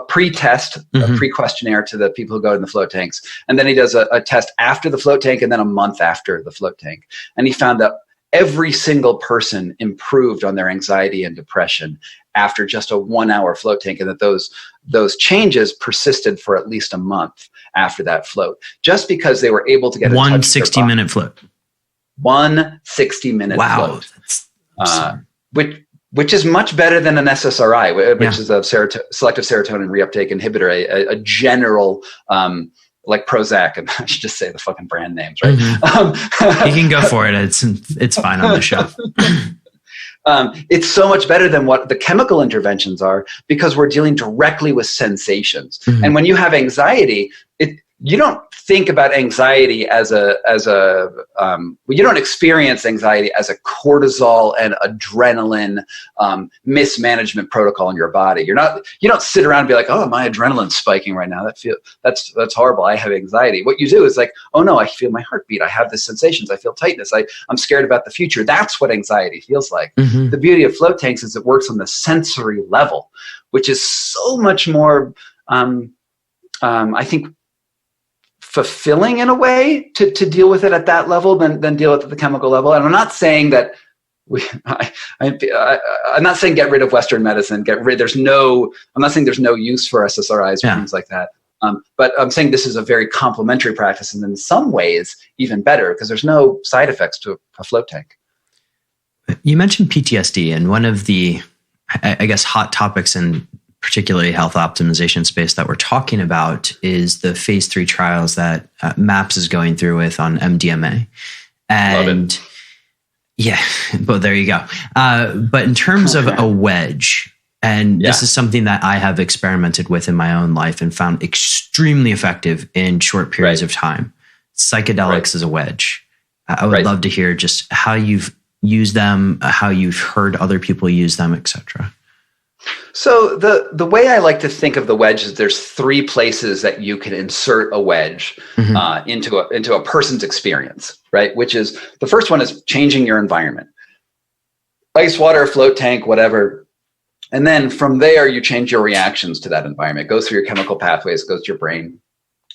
pre-test, a pre-questionnaire to the people who go in the float tanks, and then he does a test after the float tank, and then a month after the float tank. And he found that every single person improved on their anxiety and depression after just a 1 hour float tank, and that those changes persisted for at least a month after that float, just because they were able to get one 60-minute float. 1 60-minute wow. float. Which is much better than an SSRI, which is a selective serotonin reuptake inhibitor, a general like Prozac, and I should just say the fucking brand names, right? Mm-hmm. You can go for it. It's fine on the show. It's so much better than what the chemical interventions are, because we're dealing directly with sensations. Mm-hmm. And when you have anxiety, you don't think about anxiety as you don't experience anxiety as a cortisol and adrenaline mismanagement protocol in your body. You don't sit around and be like, oh, my adrenaline's spiking right now. That's horrible. I have anxiety. What you do is like, oh no, I feel my heartbeat. I have the sensations. I feel tightness. I'm scared about the future. That's what anxiety feels like. Mm-hmm. The beauty of float tanks is it works on the sensory level, which is so much more, I think, fulfilling in a way to deal with it at that level than deal with it at the chemical level. And I'm not saying that I'm not saying get rid of Western medicine. I'm not saying there's no use for SSRIs or things like that. But I'm saying this is a very complementary practice, and in some ways even better, because there's no side effects to a float tank. You mentioned PTSD, and one of the, I guess, hot topics in particularly health optimization space that we're talking about is the phase 3 trials that MAPS is going through with on MDMA. And yeah, but there you go. But in terms of a wedge, and this is something that I have experimented with in my own life and found extremely effective in short periods of time. Psychedelics is a wedge. I would love to hear just how you've used them, how you've heard other people use them, etc. So the way I like to think of the wedge is there's 3 places that you can insert a wedge into a person's experience, right? Which is, the first one is changing your environment. Ice, water, float tank, whatever. And then from there, you change your reactions to that environment. It goes through your chemical pathways, goes to your brain,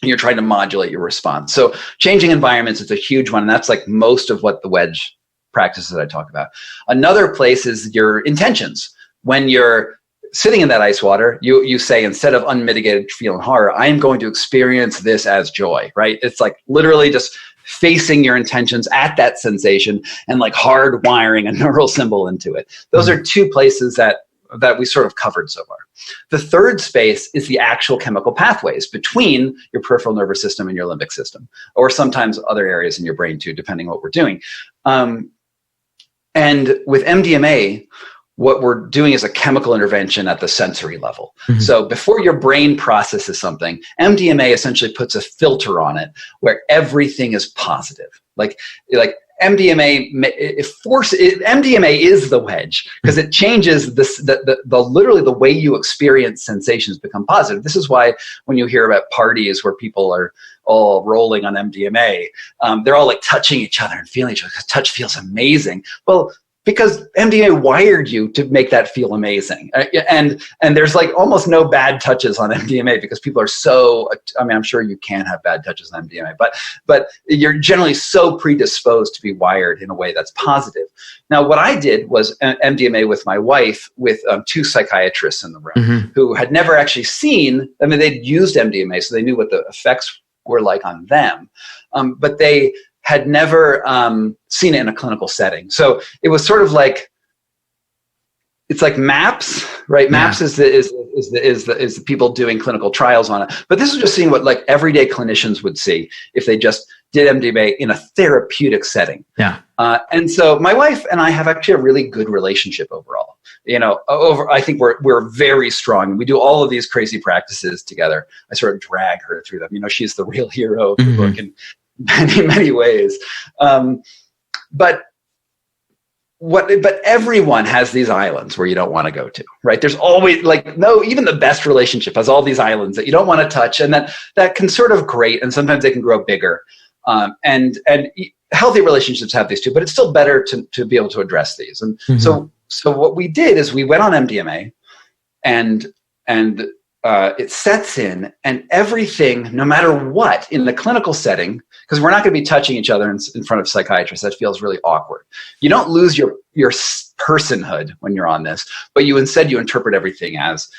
and you're trying to modulate your response. So changing environments is a huge one, and that's like most of what the wedge practices that I talk about. Another place is your intentions. When you're sitting in that ice water, you say, instead of unmitigated fear and horror, I'm going to experience this as joy, right? It's like literally just facing your intentions at that sensation and like hardwiring a neural symbol into it. Those are 2 places that that we sort of covered so far. The third space is the actual chemical pathways between your peripheral nervous system and your limbic system, or sometimes other areas in your brain too, depending on what we're doing. And with MDMA, what we're doing is a chemical intervention at the sensory level. Mm-hmm. So before your brain processes something, MDMA essentially puts a filter on it where everything is positive. Like MDMA is the wedge, because it changes the literally the way you experience sensations become positive. This is why when you hear about parties where people are all rolling on MDMA, they're all like touching each other and feeling each other because touch feels amazing. Well, because MDMA wired you to make that feel amazing. And there's like almost no bad touches on MDMA because people are so, I mean, I'm sure you can have bad touches on MDMA, but you're generally so predisposed to be wired in a way that's positive. Now, what I did was MDMA with my wife, with two psychiatrists in the room, mm-hmm. who had never actually seen, I mean, they'd used MDMA, so they knew what the effects were like on them. But they had never seen it in a clinical setting. So it was sort of like, it's like MAPS, right? Yeah. MAPS is the people doing clinical trials on it. But this is just seeing what like everyday clinicians would see if they just did MDMA in a therapeutic setting. Yeah. And so my wife and I have actually a really good relationship overall. You know, I think we're very strong. We do all of these crazy practices together. I sort of drag her through them. You know, she's the real hero of the mm-hmm. book in many ways. But everyone has these islands where you don't want to go to, right? There's always even the best relationship has all these islands that you don't want to touch, and that can sort of grate, and sometimes they can grow bigger. And healthy relationships have these too, but it's still better to be able to address these. And mm-hmm. so what we did is we went on MDMA, and it sets in, and everything, no matter what, in the clinical setting, because we're not going to be touching each other in front of psychiatrists. That feels really awkward. You don't lose your personhood when you're on this, but you interpret everything as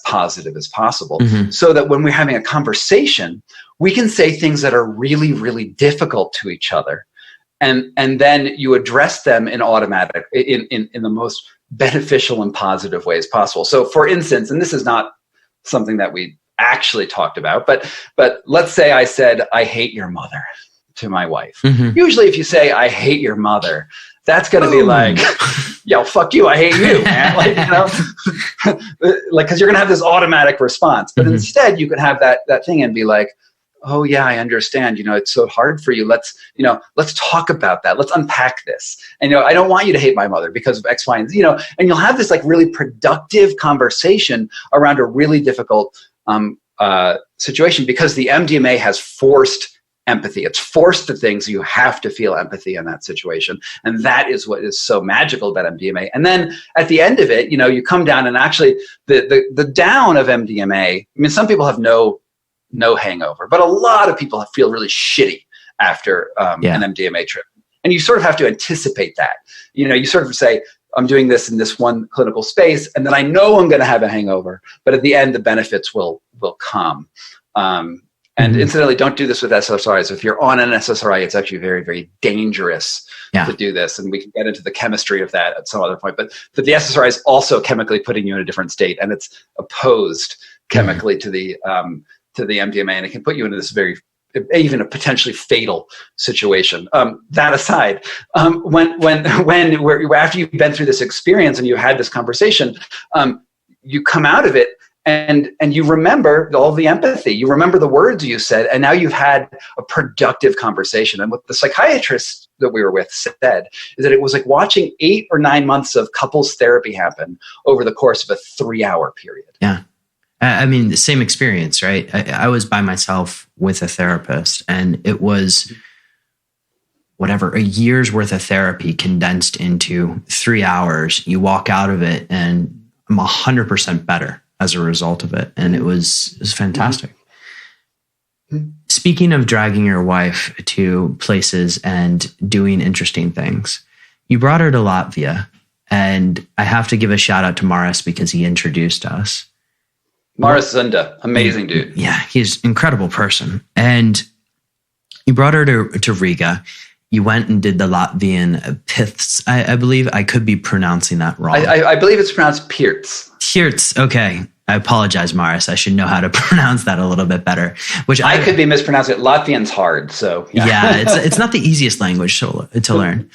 positive as possible, mm-hmm. so that when we're having a conversation, we can say things that are really, really difficult to each other. And then you address them in the most beneficial and positive ways possible. So for instance, and this is not something that we actually talked about, but let's say I said, "I hate your mother" to my wife. Mm-hmm. Usually if you say, "I hate your mother," that's going to be like, "Yo, fuck you, I hate you," man. Like, you know, like, because you're going to have this automatic response. But mm-hmm. instead you could have that thing and be like, "Oh yeah, I understand. You know, it's so hard for you. Let's talk about that. Let's unpack this. And, you know, I don't want you to hate my mother because of X, Y, and Z, you know," and you'll have this like really productive conversation around a really difficult situation, because the MDMA has forced empathy. It's forced the things. You have to feel empathy in that situation. And that is what is so magical about MDMA. And then at the end of it, you know, you come down, and actually the down of MDMA, I mean, some people have no hangover, but a lot of people feel really shitty after an MDMA trip. And you sort of have to anticipate that. You know, you sort of say, "I'm doing this in this one clinical space, and then I know I'm going to have a hangover, but at the end, the benefits will come." And mm-hmm. incidentally, don't do this with SSRIs. If you're on an SSRI, it's actually very, very dangerous to do this. And we can get into the chemistry of that at some other point. But the SSRI is also chemically putting you in a different state, and it's opposed chemically to the MDMA, and it can put you into this very, even a potentially fatal situation. That aside, when after you've been through this experience and you had this conversation, you come out of it and you remember all the empathy, you remember the words you said, and now you've had a productive conversation. And what the psychiatrist that we were with said is that it was like watching 8 or 9 months of couples therapy happen over the course of a 3-hour period. Yeah. I mean, the same experience, right? I was by myself with a therapist, and it was a year's worth of therapy condensed into 3 hours. You walk out of it, and I'm 100% better as a result of it. And it was fantastic. Mm-hmm. Speaking of dragging your wife to places and doing interesting things, you brought her to Latvia, and I have to give a shout out to Maris because he introduced us. Maris Zunda, amazing dude. Yeah, he's an incredible person. And you brought her to Riga, you went and did the Latvian Pirts. I believe I could be pronouncing that wrong. I believe it's pronounced Pirts. Pirts. Okay. I apologize, Maris. I should know how to pronounce that a little bit better. Which I could be mispronouncing it. Latvian's hard, so yeah, it's not the easiest language to learn.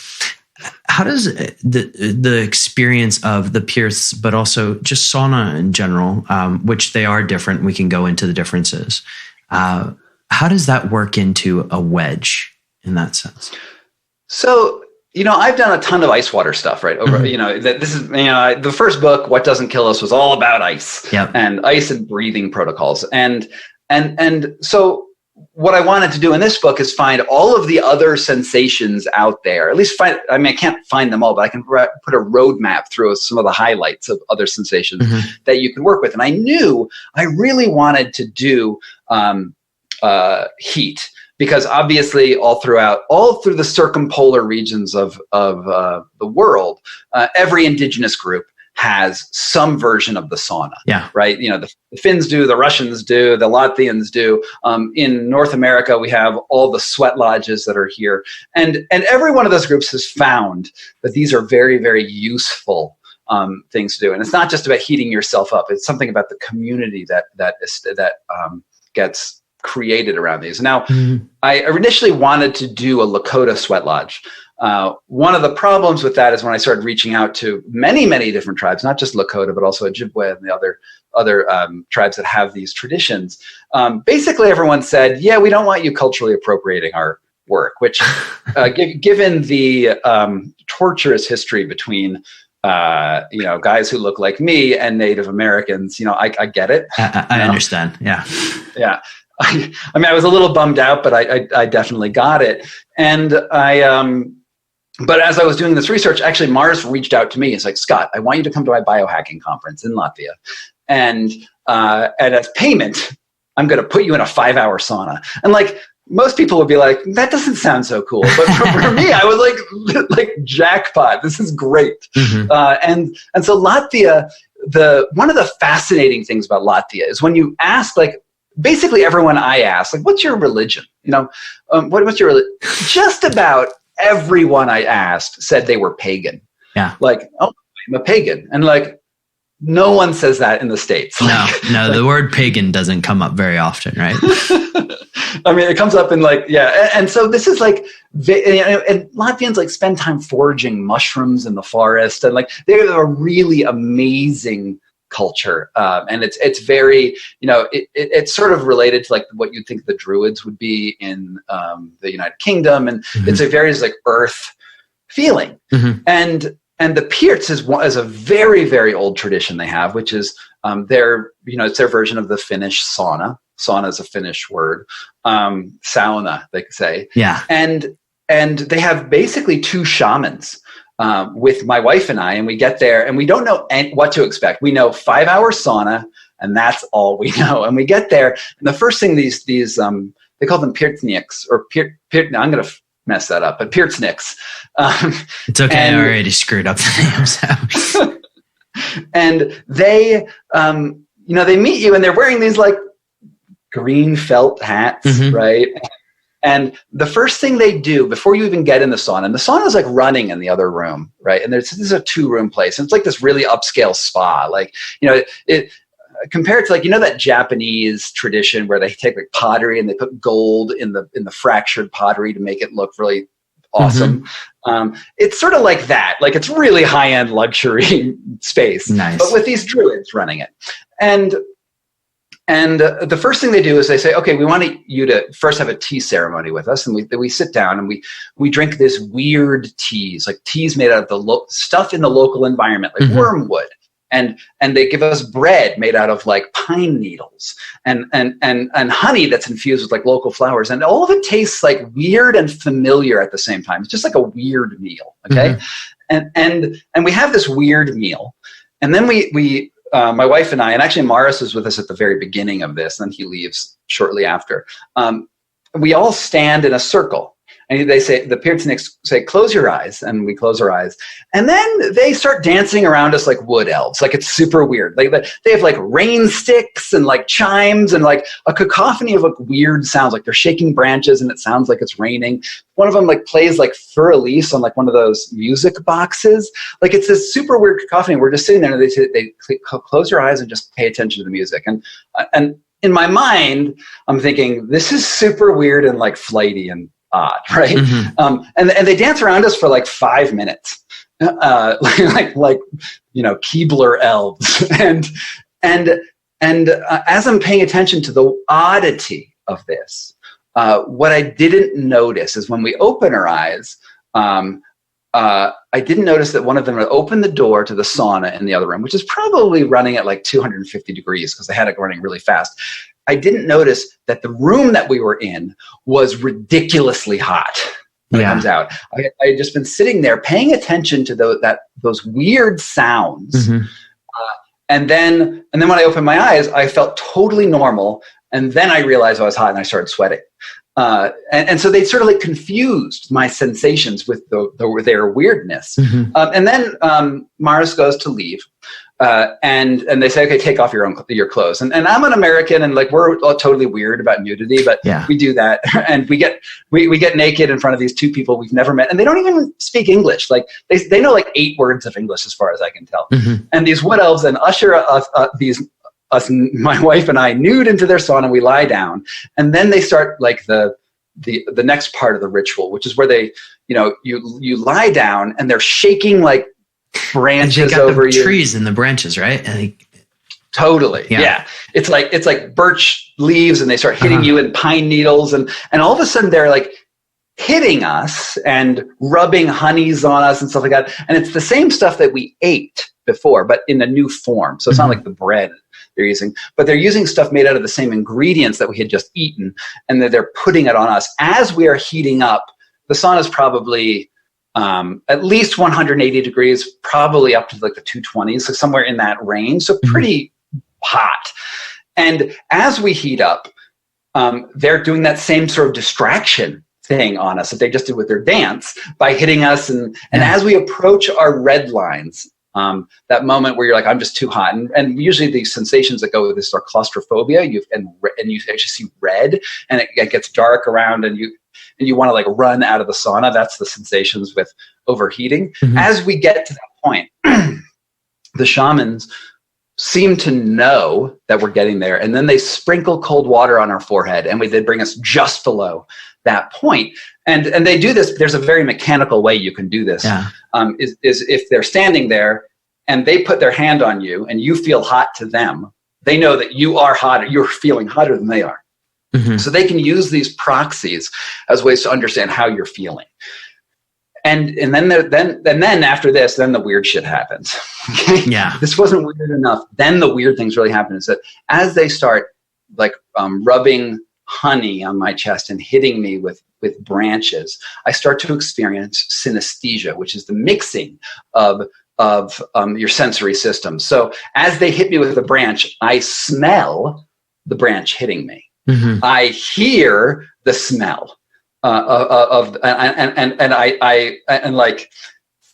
How does the experience of the Pirts, but also just sauna in general, which they are different, we can go into the differences. How does that work into a wedge in that sense? So, I've done a ton of ice water stuff, right? Over, this is, the first book, What Doesn't Kill Us, was all about ice and ice and breathing protocols. And so what I wanted to do in this book is find all of the other sensations out there, at least I can't find them all, but I can put a roadmap through some of the highlights of other sensations that you can work with. And I knew I really wanted to do heat. Because obviously, all through the circumpolar regions of the world, every indigenous group has some version of the sauna. Yeah. Right. The Finns do, the Russians do, the Latvians do. In North America, we have all the sweat lodges that are here, and every one of those groups has found that these are very, very useful things to do. And it's not just about heating yourself up; it's something about the community that gets created around these. Now, I initially wanted to do a Lakota sweat lodge. One of the problems with that is when I started reaching out to many, many different tribes, not just Lakota, but also Ojibwe and the other tribes that have these traditions. Basically, everyone said, yeah, we don't want you culturally appropriating our work, which given the torturous history between guys who look like me and Native Americans, I get it. I understand. Yeah. Yeah. I was a little bummed out, but I definitely got it. And but as I was doing this research, actually Mars reached out to me. It's like, Scott, I want you to come to my biohacking conference in Latvia. And as payment, I'm going to put you in a 5-hour sauna. And most people would be like, that doesn't sound so cool. But for me, I was like jackpot. This is great. And so Latvia, one of the fascinating things about Latvia is when you ask, basically everyone I asked, what's your religion? What's your religion? Just about everyone I asked said they were pagan. Yeah. Oh, I'm a pagan. And no one says that in the States. No, the word pagan doesn't come up very often, right? It comes up in and so this is and Latvians spend time foraging mushrooms in the forest, and they have a really amazing culture, and it's very it's sort of related to what you'd think the Druids would be in the United Kingdom, and it's a very earth feeling, and the Pirts is a very, very old tradition they have, which is it's their version of the Finnish sauna. Sauna is a Finnish word, sauna they say, and they have basically 2 shamans. With my wife and I, and we get there and we don't know what to expect. We know 5-hour sauna, and that's all we know. And we get there, and the first thing these they call them Pirtsniks or I'm going to mess that up, but Pirtsniks. It's okay. I already screwed up the names. And they, they meet you, and they're wearing these green felt hats, right? And the first thing they do before you even get in the sauna, and the sauna is running in the other room, right? And this is a 2-room place. And it's this really upscale spa. It compared to that Japanese tradition where they take pottery and they put gold in the fractured pottery to make it look really awesome. It's sort of like that. It's really high-end luxury space. Nice. But with these druids running it. And the first thing they do is they say, okay, we want you to first have a tea ceremony with us. And we sit down and we drink this weird teas, teas made out of the stuff in the local environment, wormwood. And they give us bread made out of pine needles and honey that's infused with local flowers. And all of it tastes weird and familiar at the same time. It's just a weird meal. Okay. And we have this weird meal. And then we my wife and I, and actually Maris was with us at the very beginning of this, and then he leaves shortly after. We all stand in a circle, And they say, the Pirts say, close your eyes. And we close our eyes. And then they start dancing around us like wood elves. Like, it's super weird. Like, they have like rain sticks and like chimes and like a cacophony of like weird sounds. Like they're shaking branches and it sounds like it's raining. One of them like plays like Fur Elise on like one of those music boxes. Like, it's this super weird cacophony. We're just sitting there and they close your eyes and just pay attention to the music. And in my mind, I'm thinking, this is super weird and like flighty and odd, right? Mm-hmm. And they dance around us for like 5 minutes, like Keebler elves. And as I'm paying attention to the oddity of this, what I didn't notice is when we open our eyes, I didn't notice that one of them had opened the door to the sauna in the other room, which is probably running at like 250 degrees because they had it running really fast. I didn't notice that the room that we were in was ridiculously hot when it comes out. I had just been sitting there paying attention to those weird sounds. Mm-hmm. And then when I opened my eyes, I felt totally normal. And then I realized I was hot and I started sweating. And so they sort of like confused my sensations with their weirdness. Mm-hmm. And then Mars goes to leave. And they say, okay, take off your clothes. And I'm an American, and like we're all totally weird about nudity, but we do that. And we get naked in front of these two people we've never met, and they don't even speak English. Like they know like 8 words of English as far as I can tell. Mm-hmm. And these wood elves and usher us, my wife and I, nude into their sauna. We lie down, and then they start like the next part of the ritual, which is where they, you lie down and they're shaking like branches over you. Trees in the branches, right? Totally. Yeah. It's like birch leaves, and they start hitting you in pine needles, and all of a sudden they're like hitting us and rubbing honeys on us and stuff like that. And it's the same stuff that we ate before, but in a new form. So it's not like the bread they're using, but they're using stuff made out of the same ingredients that we had just eaten, and that they're putting it on us as we are heating up. The sauna is probably at least 180 degrees, probably up to like the 220s, so somewhere in that range. So pretty hot. And as we heat up, they're doing that same sort of distraction thing on us that they just did with their dance by hitting us. And as we approach our red lines, that moment where you're like, I'm just too hot. And usually these sensations that go with this are claustrophobia. And you actually see red, and it gets dark around, and you want to like run out of the sauna. That's the sensations with overheating. Mm-hmm. As we get to that point, the shamans seem to know that we're getting there. And then they sprinkle cold water on our forehead, and they bring us just below that point. And they do this. There's a very mechanical way you can do this. Yeah. Is if they're standing there and they put their hand on you and you feel hot to them, they know that you are hotter. You're feeling hotter than they are. Mm-hmm. So they can use these proxies as ways to understand how you're feeling. And then after this, then the weird shit happens. Okay? Yeah. This wasn't weird enough. Then the weird things really happen. Is that as they start like rubbing honey on my chest and hitting me with branches, I start to experience synesthesia, which is the mixing of your sensory system. So as they hit me with a branch, I smell the branch hitting me. Mm-hmm. I hear the smell of like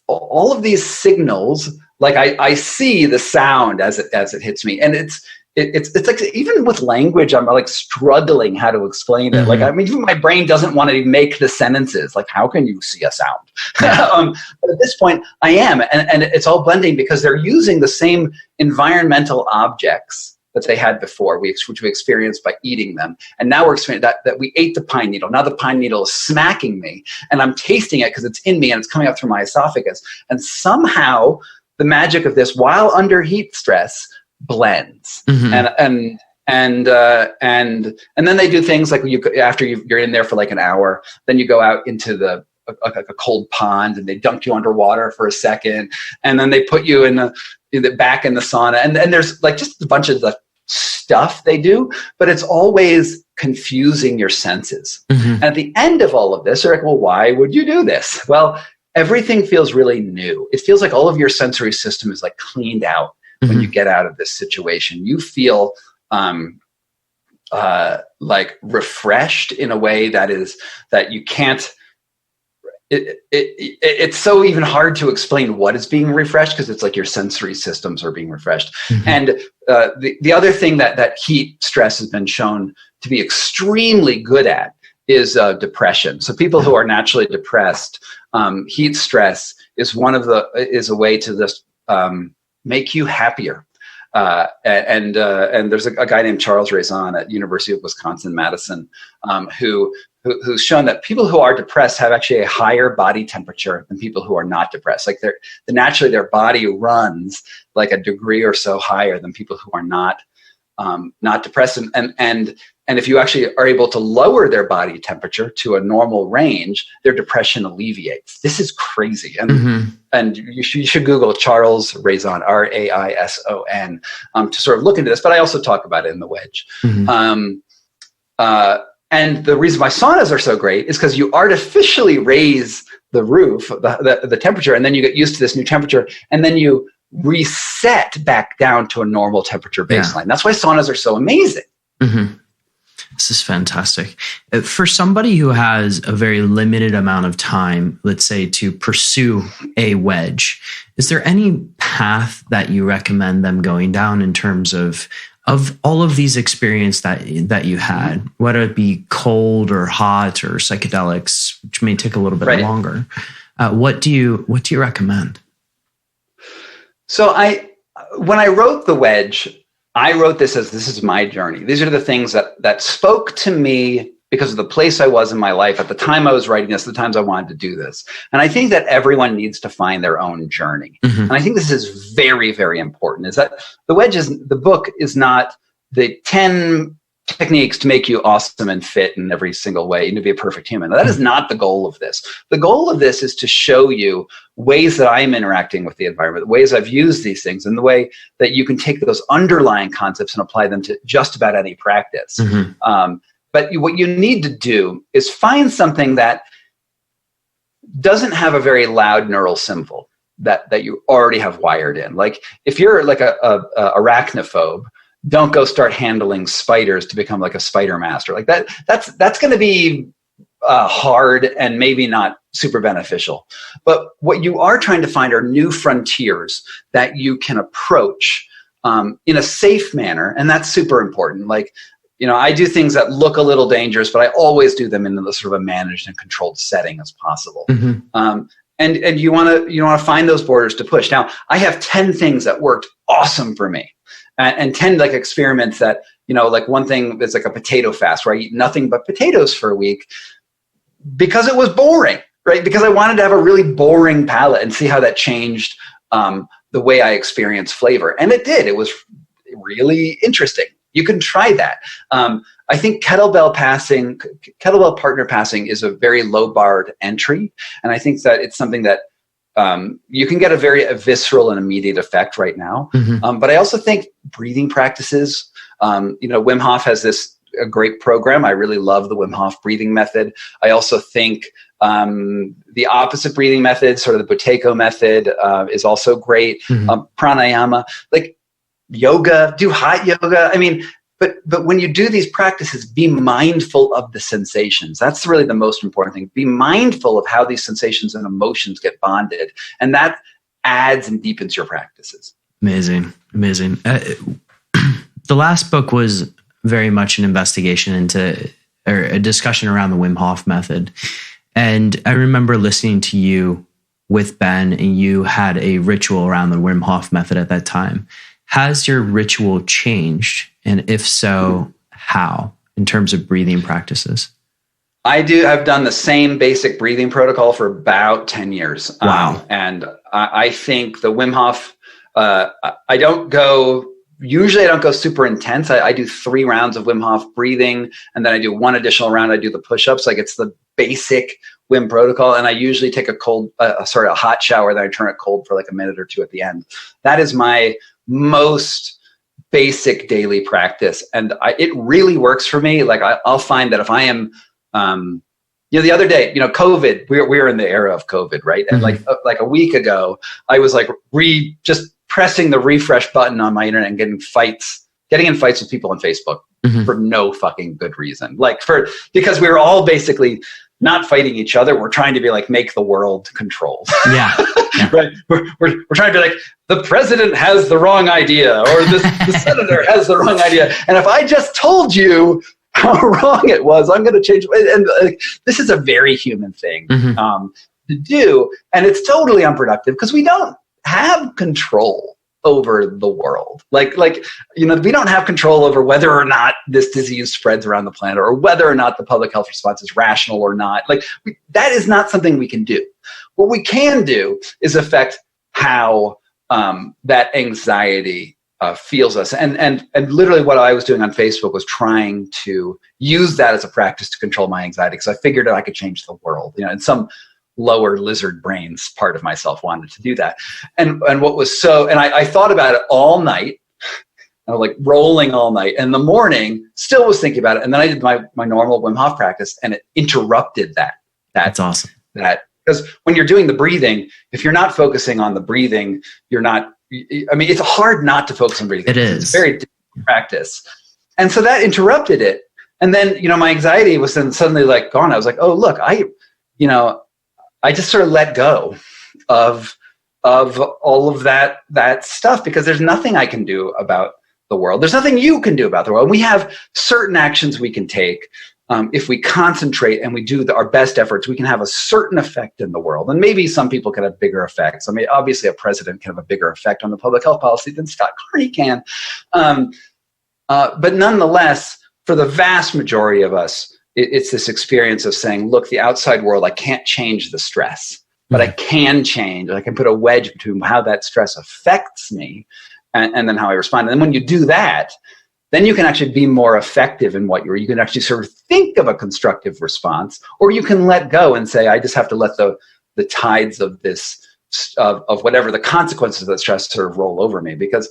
all of these signals. Like I see the sound as it hits me, and it's like even with language, I'm like struggling how to explain it. Mm-hmm. Like, I mean, even my brain doesn't want to make the sentences. Like, how can you see a sound? Yeah. But at this point, I am, and it's all blending because they're using the same environmental objects that they had before, which we experienced by eating them. And now we're experiencing that we ate the pine needle. Now the pine needle is smacking me, and I'm tasting it because it's in me and it's coming up through my esophagus. And somehow the magic of this, while under heat stress, blends. Mm-hmm. And then they do things like after you're in there for like an hour, then you go out into a cold pond, and they dunk you underwater for a second, and then they put you back in the sauna, and there's like just a bunch of the stuff they do, but it's always confusing your senses. Mm-hmm. And at the end of all of this, you're like, well, why would you do this? Well, everything feels really new. It feels like all of your sensory system is like cleaned out. Mm-hmm. When you get out of this situation, you feel like refreshed in a way that you can't it's so even hard to explain what is being refreshed, because it's like your sensory systems are being refreshed. Mm-hmm. And the other thing that heat stress has been shown to be extremely good at is depression. So people who are naturally depressed, heat stress is is a way to just make you happier. And there's a guy named Charles Raison at University of Wisconsin-Madison who's shown that people who are depressed have actually a higher body temperature than people who are not depressed. Like naturally their body runs like a degree or so higher than people who are not depressed. And if you actually are able to lower their body temperature to a normal range, their depression alleviates. This is crazy. And you should Google Charles Raison, Raison, to sort of look into this. But I also talk about it in the Wedge. And the reason why saunas are so great is because you artificially raise the roof, the temperature, and then you get used to this new temperature, and then you reset back down to a normal temperature baseline. Yeah. That's why saunas are so amazing. Mm-hmm. This is fantastic. For somebody who has a very limited amount of time, let's say, to pursue a wedge, is there any path that you recommend them going down in terms of all of these experiences that you had, whether it be cold or hot or psychedelics, which may take a little bit longer? What do you recommend? So when I wrote the Wedge, I wrote this is my journey. These are the things that spoke to me because of the place I was in my life at the time I was writing this, the times I wanted to do this. And I think that everyone needs to find their own journey. Mm-hmm. And I think this is very, very important, is that the book is not the 10 techniques to make you awesome and fit in every single way and to be a perfect human. That is not the goal of this. The goal of this is to show you ways that I'm interacting with the environment, the ways I've used these things, and the way that you can take those underlying concepts and apply them to just about any practice. Mm-hmm. But what you need to do is find something that doesn't have a very loud neural symbol that you already have wired in. Like if you're like a arachnophobe, don't go start handling spiders to become like a spider master. Like that's going to be hard and maybe not super beneficial. But what you are trying to find are new frontiers that you can approach in a safe manner, and that's super important. Like, I do things that look a little dangerous, but I always do them in the sort of a managed and controlled setting as possible. Mm-hmm. And you want to find those borders to push. Now, I have 10 things that worked awesome for me, and 10 like experiments that, like one thing is like a potato fast where I eat nothing but potatoes for a week because it was boring, right? Because I wanted to have a really boring palate and see how that changed the way I experience flavor. And it did. It was really interesting. You can try that. I think kettlebell partner passing is a very low barred entry. And I think that it's something that you can get a very visceral and immediate effect right now. Mm-hmm. But I also think breathing practices, Wim Hof has a great program. I really love the Wim Hof breathing method. I also think the opposite breathing method, sort of the Buteyko method, is also great. Mm-hmm. Pranayama, like, yoga, do hot yoga. I mean, but when you do these practices, be mindful of the sensations. That's really the most important thing. Be mindful of how these sensations and emotions get bonded, and that adds and deepens your practices. Amazing. The last book was very much an investigation into, or a discussion around the Wim Hof method. And I remember listening to you with Ben, and you had a ritual around the Wim Hof method at that time. Has your ritual changed? And if so, how, in terms of breathing practices? I've done the same basic breathing protocol for about 10 years. Wow. And I think the Wim Hof, I don't go super intense. I do 3 rounds of Wim Hof breathing, and then I do 1 additional round. I do the push-ups. Like, it's the basic Wim protocol. And I usually take a hot shower, then I turn it cold for like a minute or 2 at the end. That is my most basic daily practice. And it really works for me. Like, I'll find that if I am, the other day, COVID, we're in the era of COVID, right? And mm-hmm. like a week ago, I was like just pressing the refresh button on my internet and getting in fights with people on Facebook mm-hmm. for no fucking good reason. Because we were all basically not fighting each other. We're trying to be like, make the world controlled. Yeah. Right. We're trying to be like, the president has the wrong idea, or the senator has the wrong idea. And if I just told you how wrong it was, I'm going to change. And this is a very human thing to do. And it's totally unproductive because we don't have control over the world. Like, we don't have control over whether or not this disease spreads around the planet, or whether or not the public health response is rational or not. That is not something we can do. What we can do is affect how that anxiety feels us. And literally what I was doing on Facebook was trying to use that as a practice to control my anxiety, because I figured I could change the world. And some lower lizard brains part of myself wanted to do that. And what was and I thought about it all night. I was like rolling all night. And in the morning, still was thinking about it. And then I did my normal Wim Hof practice, and it interrupted that. That's awesome. Because when you're doing the breathing, if you're not focusing on the breathing, you're not, it's hard not to focus on breathing. It is. It's a very difficult practice. And so that interrupted it. And then, my anxiety was then suddenly like gone. I was like, oh, look, I just sort of let go of all of that stuff, because there's nothing I can do about the world. There's nothing you can do about the world. And we have certain actions we can take. If we concentrate and we do our best efforts, we can have a certain effect in the world. And maybe some people can have bigger effects. Obviously a president can have a bigger effect on the public health policy than Scott Carney can. But nonetheless, for the vast majority of us, it's this experience of saying, look, the outside world, I can't change the stress, but I can change. I can put a wedge between how that stress affects me and then how I respond. And then when you do that, then you can actually be more effective in you can actually sort of think of a constructive response, or you can let go and say, I just have to let the tides of this, of whatever the consequences of that stress sort of roll over me, because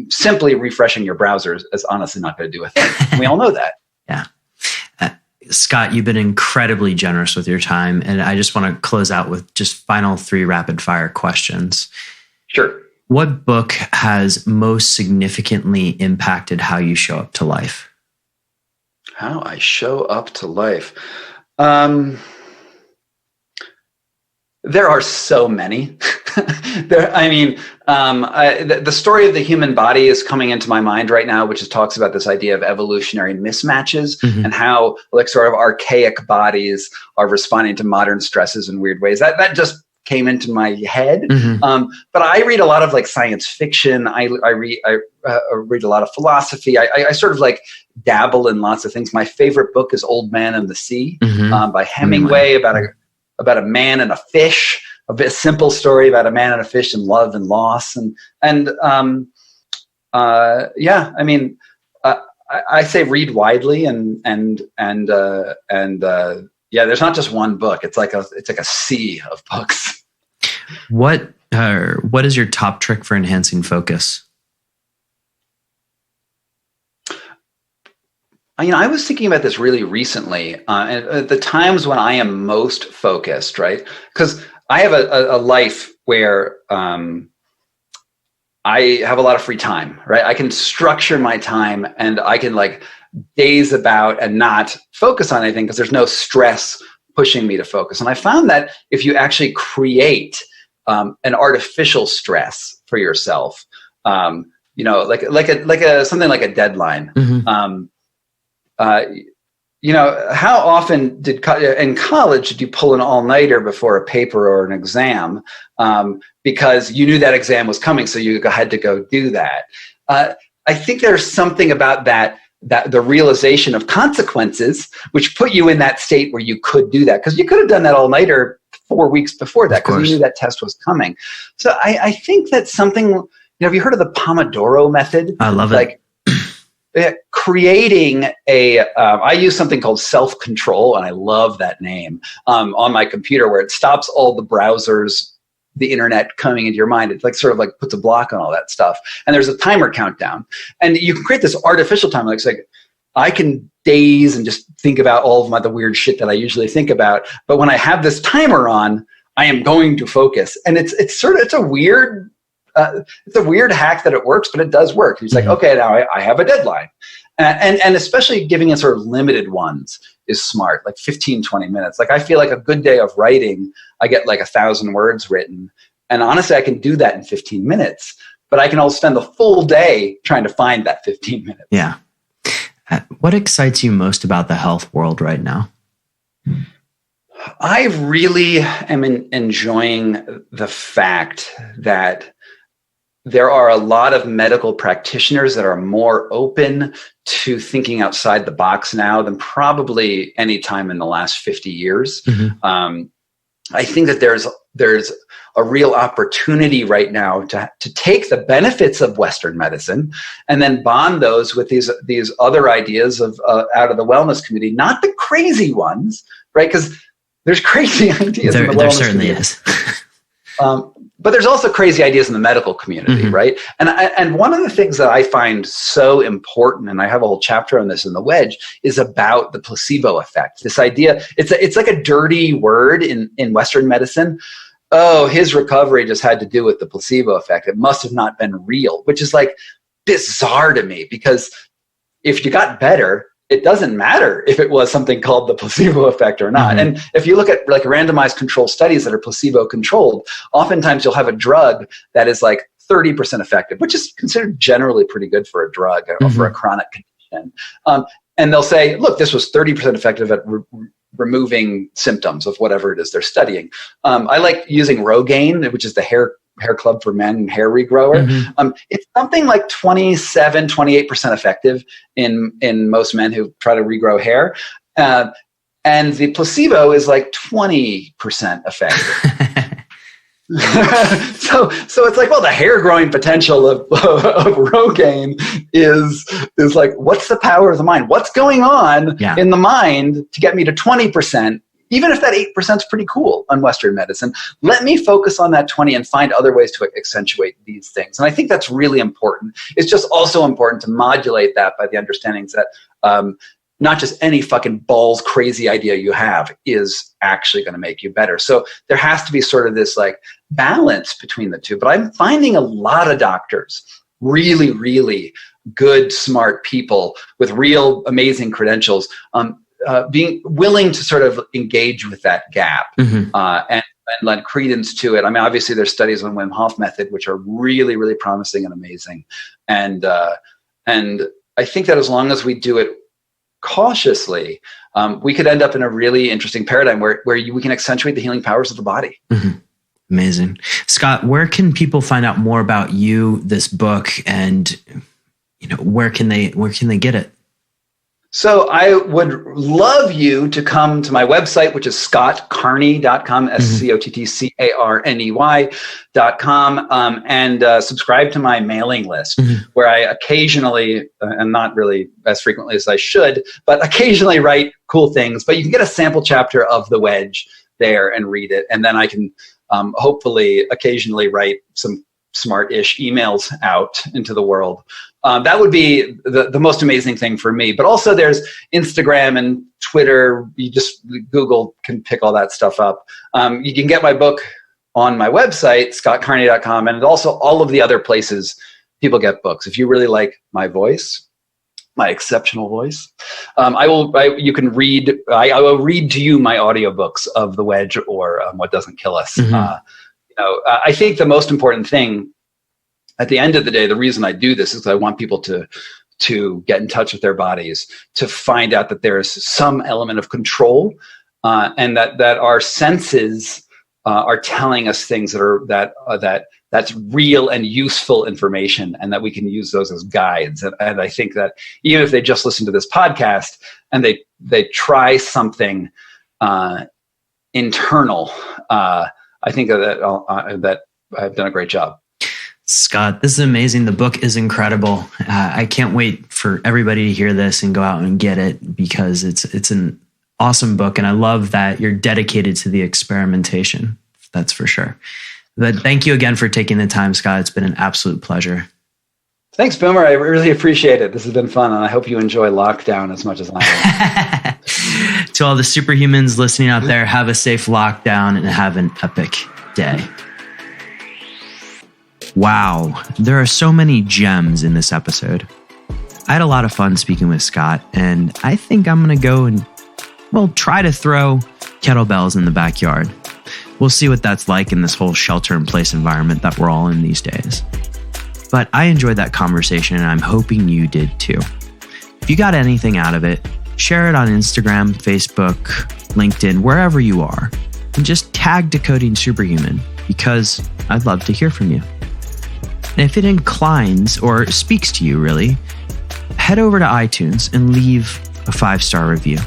simply refreshing your browser is honestly not going to do a thing. We all know that. Yeah. Scott, you've been incredibly generous with your time, and I just want to close out with just final 3 rapid fire questions. Sure. What book has most significantly impacted how you show up to life? How I show up to life. There are so many. The story of the human body is coming into my mind right now, which talks about this idea of evolutionary mismatches and how sort of archaic bodies are responding to modern stresses in weird ways. That just came into my head. But I read a lot of science fiction. I read a lot of philosophy. I sort of dabble in lots of things. My favorite book is Old Man and the Sea by Hemingway, about a man and a fish, a simple story about a man and a fish and love and loss. I say read widely and there's not just one book. It's like a sea of books. What is your top trick for enhancing focus? I was thinking about this really recently, and at the times when I am most focused, right? Because I have a life where I have a lot of free time, right? I can structure my time, and I can daze about and not focus on anything because there's no stress pushing me to focus. And I found that if you actually create an artificial stress for yourself, something like a deadline. How often in college did you pull an all-nighter before a paper or an exam because you knew that exam was coming, so you had to go do that? I think there's something about that the realization of consequences, which put you in that state where you could do that, because you could have done that all-nighter 4 weeks before that because you knew that test was coming. So I think that's something. Have you heard of the Pomodoro method? I love it. Creating I use something called self-control, and I love that name, on my computer, where it stops all the browsers, the internet coming into your mind. It puts a block on all that stuff. And there's a timer countdown, and you can create this artificial time. I can daze and just think about all of the weird shit that I usually think about. But when I have this timer on, I am going to focus. And it's a weird hack that it works, but it does work. It's okay, now I have a deadline. And especially giving it sort of limited ones is smart, like 15, 20 minutes. Like I feel like a good day of writing, I get like 1,000 words written. And honestly, I can do that in 15 minutes, but I can also spend the full day trying to find that 15 minutes. Yeah. What excites you most about the health world right now? I really am enjoying the fact that there are a lot of medical practitioners that are more open to thinking outside the box now than probably any time in the last 50 years. Mm-hmm. I think that there's a real opportunity right now to take the benefits of Western medicine and then bond those with these other ideas of out of the wellness community, not the crazy ones, right? Because there's crazy ideas in the wellness there certainly community. is. But there's also crazy ideas in the medical community, mm-hmm. right? And one of the things that I find so important, and I have a whole chapter on this in the Wedge, is about the placebo effect. This idea, it's like a dirty word in Western medicine. Oh, his recovery just had to do with the placebo effect. It must have not been real, which is like bizarre to me, because if you got better, it doesn't matter if it was something called the placebo effect or not. Mm-hmm. And if you look at like randomized control studies that are placebo controlled, oftentimes you'll have a drug that is like 30% effective, which is considered generally pretty good for a drug or mm-hmm. for a chronic condition. And they'll say, look, this was 30% effective at removing symptoms of whatever it is they're studying. I like using Rogaine, which is the hair club for men, hair regrower. Mm-hmm. It's something like 27, 28% effective in most men who try to regrow hair. And the placebo is like 20% effective. So it's like, well, the hair growing potential of Rogaine is like, what's the power of the mind? What's going on in the mind to get me to 20%? Even if that 8% is pretty cool on Western medicine, let me focus on that 20 and find other ways to accentuate these things. And I think that's really important. It's just also important to modulate that by the understandings that not just any fucking balls crazy idea you have is actually going to make you better. So there has to be sort of this like balance between the two. But I'm finding a lot of doctors, really, really good, smart people with real amazing credentials, being willing to sort of engage with that gap mm-hmm. and lend credence to it. I mean, obviously there's studies on Wim Hof method, which are really, really promising and amazing. And I think that as long as we do it cautiously, we could end up in a really interesting paradigm where we can accentuate the healing powers of the body. Mm-hmm. Amazing. Scott, where can people find out more about you, this book, and where can they get it? So I would love you to come to my website, which is scottcarney.com, SCOTTCARNEY.com, and subscribe to my mailing list, mm-hmm. where I occasionally, and not really as frequently as I should, but occasionally write cool things. But you can get a sample chapter of The Wedge there and read it. And then I can hopefully occasionally write some smart-ish emails out into the world. That would be the most amazing thing for me. But also there's Instagram and Twitter. You just Google can pick all that stuff up. You can get my book on my website, scottcarney.com, and also all of the other places people get books. If you really like my voice, my exceptional voice, I will read to you my audiobooks of The Wedge or What Doesn't Kill Us. Mm-hmm. I think the most important thing at the end of the day, the reason I do this is I want people to get in touch with their bodies, to find out that there is some element of control, and that our senses are telling us things that's real and useful information, and that we can use those as guides. And I think that even if they just listen to this podcast and they try something internal, I think that I've done a great job. Scott, this is amazing. The book is incredible. I can't wait for everybody to hear this and go out and get it, because it's an awesome book. And I love that you're dedicated to the experimentation. That's for sure. But thank you again for taking the time, Scott. It's been an absolute pleasure. Thanks, Boomer. I really appreciate it. This has been fun. And I hope you enjoy lockdown as much as I am. To all the superhumans listening out there, have a safe lockdown and have an epic day. Wow, there are so many gems in this episode. I had a lot of fun speaking with Scott, and I think I'm going to go and, try to throw kettlebells in the backyard. We'll see what that's like in this whole shelter-in-place environment that we're all in these days. But I enjoyed that conversation, and I'm hoping you did too. If you got anything out of it, share it on Instagram, Facebook, LinkedIn, wherever you are, and just tag Decoding Superhuman, because I'd love to hear from you. And if it inclines or speaks to you, really, head over to iTunes and leave a 5-star review.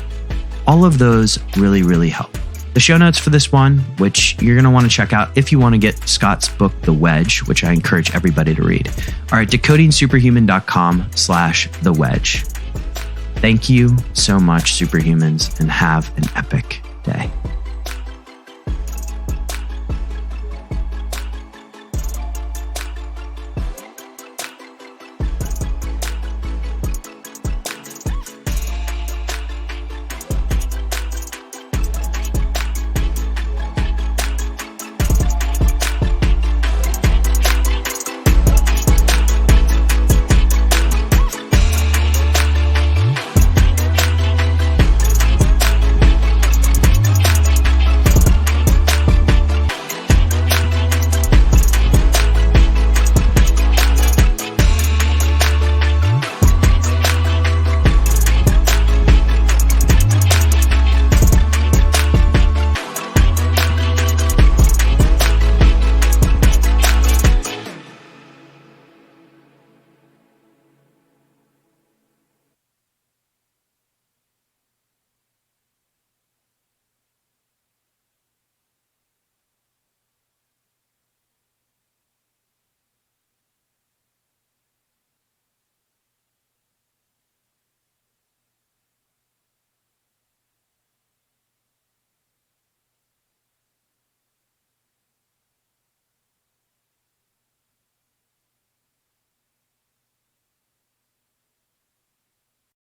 All of those really, really help. The show notes for this one, which you're going to want to check out if you want to get Scott's book, The Wedge, which I encourage everybody to read, are at decodingsuperhuman.com/The Wedge. Thank you so much, superhumans, and have an epic day.